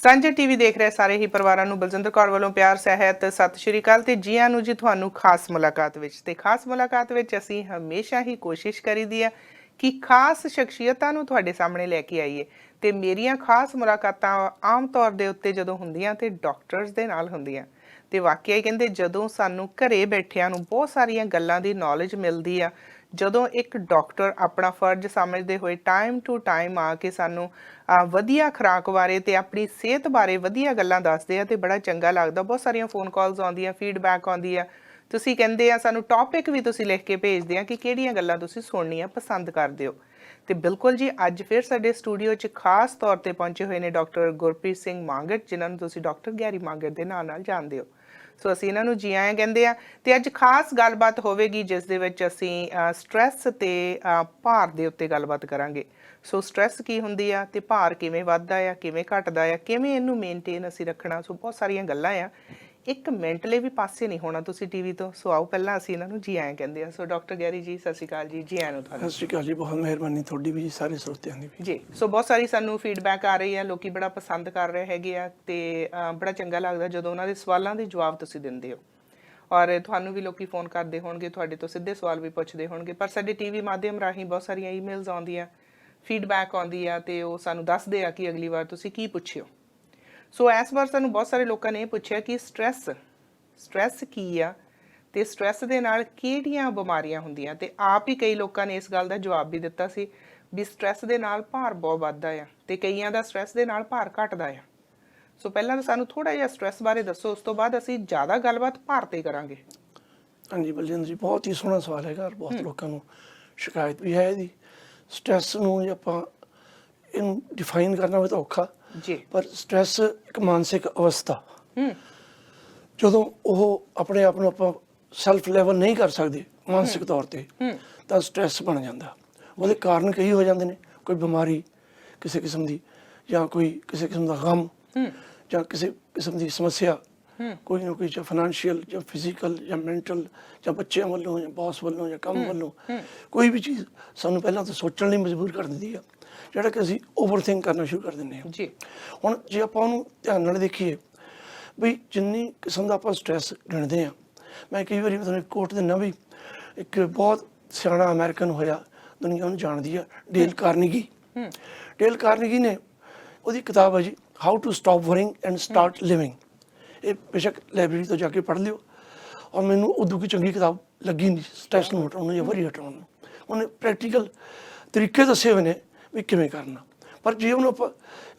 ਸਾਂਝਾ ਟੀਵੀ ਦੇਖ ਰਹੇ ਸਾਰੇ ਹੀ ਪਰਿਵਾਰਾਂ ਨੂੰ ਬਲਜਿੰਦਰ ਕੌਰ ਵੱਲੋਂ ਪਿਆਰ ਸਹਿਤ ਸਤਿ ਸ਼੍ਰੀ ਅਕਾਲ ਤੇ ਜੀ ਆਇਆਂ ਨੂੰ ਜੀ ਤੁਹਾਨੂੰ ਖਾਸ ਮੁਲਾਕਾਤ ਵਿੱਚ ਤੇ ਖਾਸ ਮੁਲਾਕਾਤ ਵਿੱਚ ਅਸੀਂ ਹਮੇਸ਼ਾ ਹੀ ਕੋਸ਼ਿਸ਼ ਕਰੀਦੀ ਆ ਕਿ ਖਾਸ ਸ਼ਖਸੀਅਤਾਂ ਨੂੰ ਤੁਹਾਡੇ ਸਾਹਮਣੇ ਲੈ ਕੇ ਆਈਏ ਤੇ ਮੇਰੀਆਂ ਖਾਸ ਮੁਲਾਕਾਤਾਂ ਆਮ ਤੌਰ ਦੇ ਉੱਤੇ ਜਦੋਂ ਹੁੰਦੀਆਂ ਤੇ ਡਾਕਟਰਸ ਦੇ ਨਾਲ ਹੁੰਦੀਆਂ ਤੇ ਵਾਕਿਆ ਹੀ ਕਹਿੰਦੇ ਜਦੋਂ ਸਾਨੂੰ ਘਰੇ ਬੈਠਿਆਂ ਨੂੰ ਬਹੁਤ ਸਾਰੀਆਂ ਗੱਲਾਂ ਦੀ ਨੌਲੇਜ ਮਿਲਦੀ ਆ ਜਦੋਂ ਇੱਕ ਡਾਕਟਰ ਆਪਣਾ ਫਰਜ਼ ਸਮਝਦੇ ਹੋਏ ਟਾਈਮ ਟੂ ਟਾਈਮ ਆ ਕੇ ਸਾਨੂੰ ਵਧੀਆ ਖੁਰਾਕ ਬਾਰੇ ਤੇ ਆਪਣੀ ਸਿਹਤ ਬਾਰੇ ਵਧੀਆ ਗੱਲਾਂ ਦੱਸਦੇ ਆ ਤੇ ਬੜਾ ਚੰਗਾ ਲੱਗਦਾ। ਬਹੁਤ ਸਾਰੀਆਂ ਫੋਨ ਕਾਲਸ ਆਉਂਦੀਆਂ, ਫੀਡਬੈਕ ਆਉਂਦੀ ਆ, ਤੁਸੀਂ ਕਹਿੰਦੇ ਆ ਸਾਨੂੰ ਟੌਪਿਕ ਵੀ ਤੁਸੀਂ ਲਿਖ ਕੇ ਭੇਜਦੇ ਆ ਕਿ ਕਿਹੜੀਆਂ ਗੱਲਾਂ ਤੁਸੀਂ ਸੁਣਨੀਆਂ ਪਸੰਦ ਕਰਦੇ ਹੋ। ਤੇ ਬਿਲਕੁਲ ਜੀ ਅੱਜ ਫਿਰ ਸਾਡੇ ਸਟੂਡੀਓ 'ਚ ਖਾਸ ਤੌਰ ਤੇ ਪਹੁੰਚੇ ਹੋਏ ਨੇ ਡਾਕਟਰ ਗੁਰਪ੍ਰੀਤ ਸਿੰਘ ਮਾਂਗਟ, ਜਿਨ੍ਹਾਂ ਨੂੰ ਤੁਸੀਂ ਡਾਕਟਰ ਗੈਰੀ ਮਾਂਗਟ ਦੇ ਨਾਂ ਨਾਲ ਜਾਣਦੇ ਹੋ। ਸੋ ਅਸੀਂ ਇਹਨਾਂ ਨੂੰ ਜੀ ਆਇਆਂ ਕਹਿੰਦੇ ਆ ਤੇ ਅੱਜ ਖਾਸ ਗੱਲਬਾਤ ਹੋਵੇਗੀ ਜਿਸ ਦੇ ਵਿੱਚ ਅਸੀਂ ਸਟ੍ਰੈਸ ਤੇ ਭਾਰ ਦੇ ਉੱਤੇ ਗੱਲਬਾਤ ਕਰਾਂਗੇ। ਸੋ ਸਟ੍ਰੈਸ ਕੀ ਹੁੰਦੀ ਆ ਤੇ ਭਾਰ ਕਿਵੇਂ ਵੱਧਦਾ ਆ, ਕਿਵੇਂ ਘਟਦਾ ਆ, ਕਿਵੇਂ ਇਹਨੂੰ ਮੇਨਟੇਨ ਅਸੀਂ ਰੱਖਣਾ। ਸੋ ਬਹੁਤ ਸਾਰੀਆਂ ਗੱਲਾਂ ਆ, ਇੱਕ ਮਿੰਟ ਲਈ ਵੀ ਪਾਸੇ ਨਹੀਂ ਹੋਣਾ ਤੁਸੀਂ ਟੀਵੀ ਤੋਂ। ਸੋ ਆਓ ਪਹਿਲਾਂ ਅਸੀਂ ਇਹਨਾਂ ਨੂੰ ਜੀ ਆਇਆਂ ਕਹਿੰਦੇ ਆ। ਸੋ ਡਾਕਟਰ ਗੈਰੀ ਜੀ ਸਤਿ ਸ਼੍ਰੀ ਅਕਾਲ ਜੀ, ਜੀ ਆਇਆਂ ਨੂੰ ਤੁਹਾਨੂੰ। ਸਤਿ ਸ਼੍ਰੀ ਅਕਾਲ ਜੀ, ਬਹੁਤ ਮਿਹਰਬਾਨੀ ਤੁਹਾਡੀ ਵੀ, ਸਾਰੇ ਸਰੋਤਿਆਂ ਦੀ ਵੀ ਜੀ। ਸੋ ਬਹੁਤ ਸਾਰੀ ਸਾਨੂੰ ਫੀਡਬੈਕ ਆ ਰਹੀ ਹੈ, ਲੋਕੀ ਬੜਾ ਪਸੰਦ ਕਰ ਰਹੇ ਹੈਗੇ ਆ ਤੇ ਬੜਾ ਚੰਗਾ ਲੱਗਦਾ ਜਦੋਂ ਉਹਨਾਂ ਦੇ ਸਵਾਲਾਂ ਦੇ ਜਵਾਬ ਤੁਸੀਂ ਦਿੰਦੇ ਹੋ ਔਰ ਤੁਹਾਨੂੰ ਵੀ ਲੋਕੀ ਫੋਨ ਕਰਦੇ ਹੋਣਗੇ, ਤੁਹਾਡੇ ਤੋਂ ਸਿੱਧੇ ਸਵਾਲ ਵੀ ਪੁੱਛਦੇ ਹੋਣਗੇ। ਪਰ ਸਾਡੇ ਟੀਵੀ ਮਾਧਿਅਮ ਰਾਹੀਂ ਬਹੁਤ ਸਾਰੀਆਂ ਈਮੇਲਸ ਆਉਂਦੀਆਂ, ਫੀਡਬੈਕ ਆਉਂਦੀ ਆ ਤੇ ਉਹ ਸਾਨੂੰ ਦੱਸਦੇ ਆ ਕਿ ਅਗਲੀ ਵਾਰ ਤੁਸੀਂ ਕੀ ਪੁੱਛਿਓ। ਸੋ ਇਸ ਵਾਰ ਸਾਨੂੰ ਬਹੁਤ ਸਾਰੇ ਲੋਕਾਂ ਨੇ ਇਹ ਪੁੱਛਿਆ ਕਿ ਸਟ੍ਰੈਸ ਕੀ ਆ ਤੇ ਸਟ੍ਰੈਸ ਦੇ ਨਾਲ ਕਿਹੜੀਆਂ ਬਿਮਾਰੀਆਂ ਹੁੰਦੀਆਂ ਤੇ ਆਪ ਹੀ ਕਈ ਲੋਕਾਂ ਨੇ ਇਸ ਗੱਲ ਦਾ ਜਵਾਬ ਵੀ ਦਿੱਤਾ ਸੀ ਵੀ ਸਟ੍ਰੈਸ ਦੇ ਨਾਲ ਭਾਰ ਬਹੁਤ ਵੱਧਦਾ ਆ ਤੇ ਕਈਆਂ ਦਾ ਸਟ੍ਰੈਸ ਦੇ ਨਾਲ ਭਾਰ ਘਟਦਾ ਆ। ਸੋ ਪਹਿਲਾਂ ਤਾਂ ਸਾਨੂੰ ਥੋੜਾ ਜਿਹਾ ਸਟ੍ਰੈਸ ਬਾਰੇ ਦੱਸੋ, ਉਸ ਤੋਂ ਬਾਅਦ ਅਸੀਂ ਜ਼ਿਆਦਾ ਗੱਲਬਾਤ ਭਾਰ ਤੇ ਕਰਾਂਗੇ। ਹਾਂਜੀ ਬਲਜਿੰਦਰ ਜੀ, ਬਹੁਤ ਹੀ ਸੋਹਣਾ ਸਵਾਲ ਹੈਗਾ। ਬਹੁਤ ਲੋਕਾਂ ਨੂੰ ਸ਼ਿਕਾਇਤ ਵੀ ਹੈ ਇਹਦੀ। ਸਟ੍ਰੈਸ ਨੂੰ ਜੇ ਆਪਾਂ ਇਹਨੂੰ ਡਿਫਾਈਨ ਕਰਨਾ ਹੋਵੇ ਤਾਂ ਔਖਾ ਜੀ, ਪਰ ਸਟ੍ਰੈਸ ਇੱਕ ਮਾਨਸਿਕ ਅਵਸਥਾ ਜਦੋਂ ਉਹ ਆਪਣੇ ਆਪ ਨੂੰ ਆਪਾਂ ਸੈਲਫ ਲੈਵਲ ਨਹੀਂ ਕਰ ਸਕਦੇ ਮਾਨਸਿਕ ਤੌਰ ਤੇ ਤਾਂ ਸਟ੍ਰੈਸ ਬਣ ਜਾਂਦਾ। ਉਹਦੇ ਕਾਰਨ ਕਈ ਹੋ ਜਾਂਦੇ ਨੇ, ਕੋਈ ਬਿਮਾਰੀ ਕਿਸੇ ਕਿਸਮ ਦੀ ਜਾਂ ਕੋਈ ਕਿਸੇ ਕਿਸਮ ਦਾ ਗਮ ਜਾਂ ਕਿਸੇ ਕਿਸਮ ਦੀ ਸਮੱਸਿਆ, ਕੋਈ ਨਾ ਕੋਈ ਜਾਂ ਫਾਈਨੈਂਸ਼ੀਅਲ ਜਾਂ ਫਿਜ਼ੀਕਲ ਜਾਂ ਮੈਂਟਲ ਜਾਂ ਬੱਚਿਆਂ ਵੱਲੋਂ ਜਾਂ ਬੌਸ ਵੱਲੋਂ ਜਾਂ ਕੰਮ ਵੱਲੋਂ ਕੋਈ ਵੀ ਚੀਜ਼ ਸਾਨੂੰ ਪਹਿਲਾਂ ਤਾਂ ਸੋਚਣ ਲਈ ਮਜਬੂਰ ਕਰ ਦਿੰਦੀ ਆ, ਜਿਹੜਾ ਕਿ ਅਸੀਂ ਓਵਰਥਿੰਕ ਕਰਨਾ ਸ਼ੁਰੂ ਕਰ ਦਿੰਦੇ ਹਾਂ ਜੀ। ਹੁਣ ਜੇ ਆਪਾਂ ਉਹਨੂੰ ਧਿਆਨ ਨਾਲ ਦੇਖੀਏ ਵੀ ਜਿੰਨੀ ਕਿਸਮ ਦਾ ਆਪਾਂ ਸਟ੍ਰੈਸ ਗਿਣਦੇ ਹਾਂ, ਮੈਂ ਕਈ ਵਾਰੀ ਤੁਹਾਨੂੰ ਇੱਕ ਕੋਟ ਦਿੰਦਾ ਵੀ ਇੱਕ ਬਹੁਤ ਸਿਆਣਾ ਅਮਰੀਕਨ ਹੋਇਆ, ਦੁਨੀਆ ਉਹਨੂੰ ਜਾਣਦੀ ਆ, ਡੇਲ ਕਾਰਨੇਗੀ। ਡੇਲ ਕਾਰਨੇਗੀ ਨੇ ਉਹਦੀ ਕਿਤਾਬ ਹੈ ਜੀ how to stop worrying and start living. ਇਹ ਬੇਸ਼ੱਕ ਲਾਇਬ੍ਰੇਰੀ ਤੋਂ ਜਾ ਕੇ ਪੜ੍ਹ ਲਿਓ ਔਰ ਮੈਨੂੰ ਉਦੋਂ ਕੋਈ ਚੰਗੀ ਕਿਤਾਬ ਲੱਗੀ ਨਹੀਂ ਸਟ੍ਰੈਸ ਨੂੰ ਹਟਾਉਣ ਨੂੰ ਜਾਂ ਵਰੀ ਹਟਾਉਣ ਨੂੰ। ਉਹਨੇ ਪ੍ਰੈਕਟੀਕਲ ਤਰੀਕੇ ਦੱਸੇ ਹੋਏ ਨੇ ਵੀ ਕਿਵੇਂ ਕਰਨਾ। ਪਰ ਜੇ ਉਹਨੂੰ ਆਪਾਂ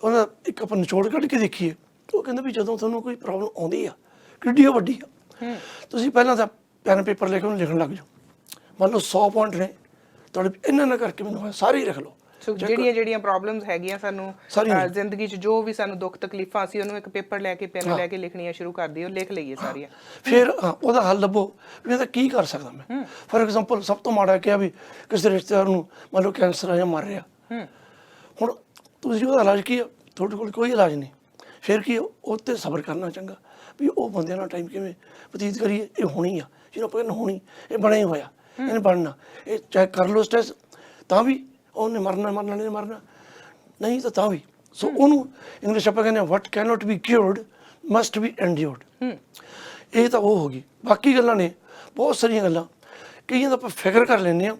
ਉਹਦਾ ਇੱਕ ਆਪਾਂ ਨਿਚੋੜ ਕੱਢ ਕੇ ਦੇਖੀਏ ਉਹ ਕਹਿੰਦਾ ਵੀ ਜਦੋਂ ਤੁਹਾਨੂੰ ਕੋਈ ਪ੍ਰੋਬਲਮ ਆਉਂਦੀ ਆ ਕਿੱਡੀ ਵੱਡੀ ਆ, ਤੁਸੀਂ ਪਹਿਲਾਂ ਤਾਂ ਪੈਨ ਪੇਪਰ ਲੈ ਕੇ ਉਹਨੂੰ ਲਿਖਣ ਲੱਗ ਜਾਓ। ਮੰਨ ਲਓ 100 ਪੁਆਇੰਟ ਨੇ ਤੁਹਾਡੇ, ਇਹਨਾਂ ਨਾ ਕਰਕੇ ਮੈਨੂੰ ਸਾਰੇ ਹੀ ਲਿਖ ਲਓ। ਜਿਹੜੀਆਂ ਪ੍ਰੋਬਲਮਸ ਹੈਗੀਆਂ ਸਾਨੂੰ ਜ਼ਿੰਦਗੀ 'ਚ, ਜੋ ਵੀ ਸਾਨੂੰ ਦੁੱਖ ਤਕਲੀਫਾਂ, ਅਸੀਂ ਉਹਨੂੰ ਇੱਕ ਪੇਪਰ ਲੈ ਕੇ ਪੈਨ ਲੈ ਕੇ ਲਿਖਣੀਆਂ ਸ਼ੁਰੂ ਕਰ ਦਈਏ, ਲਿਖ ਲਈਏ ਸਾਰੀਆਂ। ਫਿਰ ਉਹਦਾ ਹੱਲ ਲੱਭੋ ਵੀ ਇਹਦਾ ਕੀ ਕਰ ਸਕਦਾ ਮੈਂ। ਫੋਰ ਐਗਜ਼ਾਮਪਲ ਸਭ ਤੋਂ ਮਾੜਾ ਕਿਹਾ ਵੀ ਕਿਸੇ ਰਿਸ਼ਤੇਦਾਰ ਨੂੰ ਮੰਨ ਲਓ ਕੈਂਸਰ ਆ ਜਾਂ ਮਰ ਰਿਹਾ, ਹੁਣ ਤੁਸੀਂ ਉਹਦਾ ਇਲਾਜ ਕੀ ਆ, ਤੁਹਾਡੇ ਕੋਲ ਕੋਈ ਇਲਾਜ ਨਹੀਂ। ਫਿਰ ਕੀ ਉਹ 'ਤੇ ਸਬਰ ਕਰਨਾ ਚੰਗਾ ਵੀ ਉਹ ਬੰਦਿਆਂ ਨਾਲ ਟਾਈਮ ਕਿਵੇਂ ਬਤੀਤ ਕਰੀਏ। ਇਹ ਹੋਣੀ ਆ, ਜਿਹਨੂੰ ਆਪਾਂ ਕਹਿੰਦੇ ਹੋਣੀ, ਇਹ ਬਣਿਆ ਹੀ ਹੋਇਆ, ਇਹਨੇ ਬਣਨਾ। ਇਹ ਚਾਹੇ ਕਰ ਲਓ ਸਟ੍ਰੈਸ ਤਾਂ ਵੀ ਉਹਨੇ ਮਰਨਾ ਨਹੀਂ ਤਾਂ ਵੀ। ਸੋ ਉਹਨੂੰ ਇੰਗਲਿਸ਼ ਆਪਾਂ ਕਹਿੰਦੇ ਵਟ ਕੈਨੋਟ ਬੀ ਕਿਉਰਡ ਮਸਟ ਬੀ ਐਂਡਿਊਰਡ। ਇਹ ਤਾਂ ਉਹ ਹੋ ਗਈ। ਬਾਕੀ ਗੱਲਾਂ ਨੇ ਬਹੁਤ ਸਾਰੀਆਂ ਗੱਲਾਂ, ਕਈਆਂ ਦਾ ਆਪਾਂ ਫਿਕਰ ਕਰ ਲੈਂਦੇ ਹਾਂ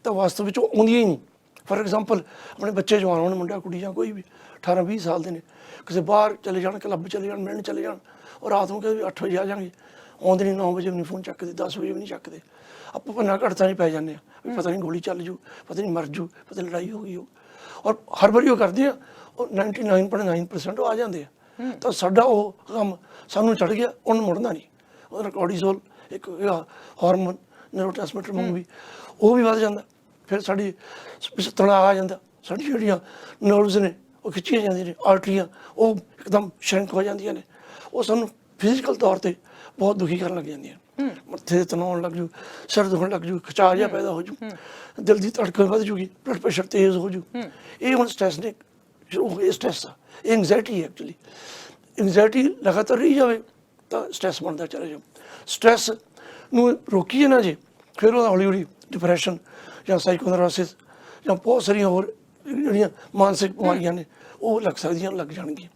ਤਾਂ ਵਾਸਤਵ ਵਿੱਚ ਉਹ ਆਉਂਦੀਆਂ ਹੀ ਨਹੀਂ। ਫੋਰ ਐਗਜ਼ਾਮਪਲ ਆਪਣੇ ਬੱਚੇ ਜਵਾਨ ਹੋਣ, ਮੁੰਡਾ ਕੁੜੀ ਜਾਂ ਕੋਈ ਵੀ 18-20 ਸਾਲ ਦੇ ਨੇ, ਕਿਸੇ ਬਾਹਰ ਚਲੇ ਜਾਣ, ਕਲੱਬ ਚਲੇ ਜਾਣ, ਮਿਲਣ ਚਲੇ ਜਾਣ, ਔਰ ਰਾਤ ਨੂੰ ਕਹਿੰਦੇ ਵੀ 8 ਵਜੇ ਆ ਜਾਵਾਂਗੇ, ਆਉਂਦੇ ਨਹੀਂ, 9 ਵਜੇ ਵੀ ਨਹੀਂ ਫੋਨ ਚੱਕਦੇ, 10 ਵਜੇ ਵੀ ਨਹੀਂ ਚੱਕਦੇ। ਆਪਾਂ ਭੰਨਾ ਘੜਤਾ ਨਹੀਂ ਪੈ ਜਾਂਦੇ ਹਾਂ ਵੀ ਪਤਾ ਨਹੀਂ ਗੋਲੀ ਚੱਲ ਜੂ, ਪਤਾ ਨਹੀਂ ਮਰ ਜੂ, ਪਤਾ ਲੜਾਈ ਹੋ ਗਈ ਹੋ। ਔਰ ਹਰ ਵਾਰੀ ਉਹ ਕਰਦੇ ਆ, ਉਹ 99.9% ਉਹ ਆ ਜਾਂਦੇ ਆ। ਤਾਂ ਸਾਡਾ ਉਹ ਕੰਮ ਸਾਨੂੰ ਚੜ੍ਹ ਗਿਆ, ਉਹਨੂੰ ਮੁੜਨਾ ਨਹੀਂ। ਉਹਦਾ ਕੋਰਟੀਸੋਲ ਇੱਕ ਹਾਰਮੋਨ ਨਿਊਰੋਟ੍ਰਾਂਸਮਿਟਰ ਵਾਂਗ ਵੀ ਉਹ ਵੀ ਵੱਧ ਜਾਂਦਾ। ਫਿਰ ਸਾਡੀ ਤਣਾਅ ਆ ਜਾਂਦਾ, ਸਾਡੀ ਜਿਹੜੀਆਂ ਨਰਵਸ ਨੇ ਉਹ ਖਿੱਚੀਆਂ ਜਾਂਦੀਆਂ ਨੇ, ਆਰਟਰੀਆਂ ਉਹ ਇੱਕਦਮ ਸ਼ਰਿੰਕ ਹੋ ਜਾਂਦੀਆਂ ਨੇ। ਉਹ ਸਾਨੂੰ ਫਿਜ਼ੀਕਲ ਤੌਰ 'ਤੇ ਬਹੁਤ ਦੁਖੀ ਕਰਨ ਲੱਗ ਜਾਂਦੀਆਂ। ਮੱਥੇ 'ਤੇ ਤਣਾਅ ਆਉਣ ਲੱਗ ਜੂ, ਸਿਰ ਦੁਖਣ ਲੱਗ ਜੂ, ਖਿਚਾਅ ਜਿਹਾ ਪੈਦਾ ਹੋ ਜੂ, ਦਿਲ ਦੀ ਧੜਕਣ ਵੱਧ ਜੂਗੀ, ਬਲੱਡ ਪ੍ਰੈਸ਼ਰ ਤੇਜ਼ ਹੋ ਜੂ। ਇਹ ਹੁਣ ਸਟ੍ਰੈਸ ਨੇ, ਇਹ ਸਟ੍ਰੈਸ ਆ, ਇਹ ਐਂਗਜ਼ਾਇਟੀ ਹੈ ਐਕਚੁਅਲੀ। ਐਂਗਜ਼ਾਇਟੀ ਲਗਾਤਾਰ ਰਹੀ ਜਾਵੇ ਤਾਂ ਸਟ੍ਰੈਸ ਬਣਦਾ ਚਲਾ ਜਾਵੇ। ਸਟ੍ਰੈਸ ਨੂੰ ਰੋਕੀਏ ਨਾ ਜੇ, ਫਿਰ ਉਹਦਾ ਹੌਲੀ ਹੌਲੀ ਡਿਪਰੈਸ਼ਨ ਜਾਂ ਸਾਈਕੋਨਰਾਸਿਸ ਜਾਂ ਬਹੁਤ ਸਾਰੀਆਂ ਹੋਰ ਜਿਹੜੀਆਂ ਮਾਨਸਿਕ ਬਿਮਾਰੀਆਂ ਨੇ ਉਹ ਲੱਗ ਸਕਦੀਆਂ, ਲੱਗ ਜਾਣਗੀਆਂ।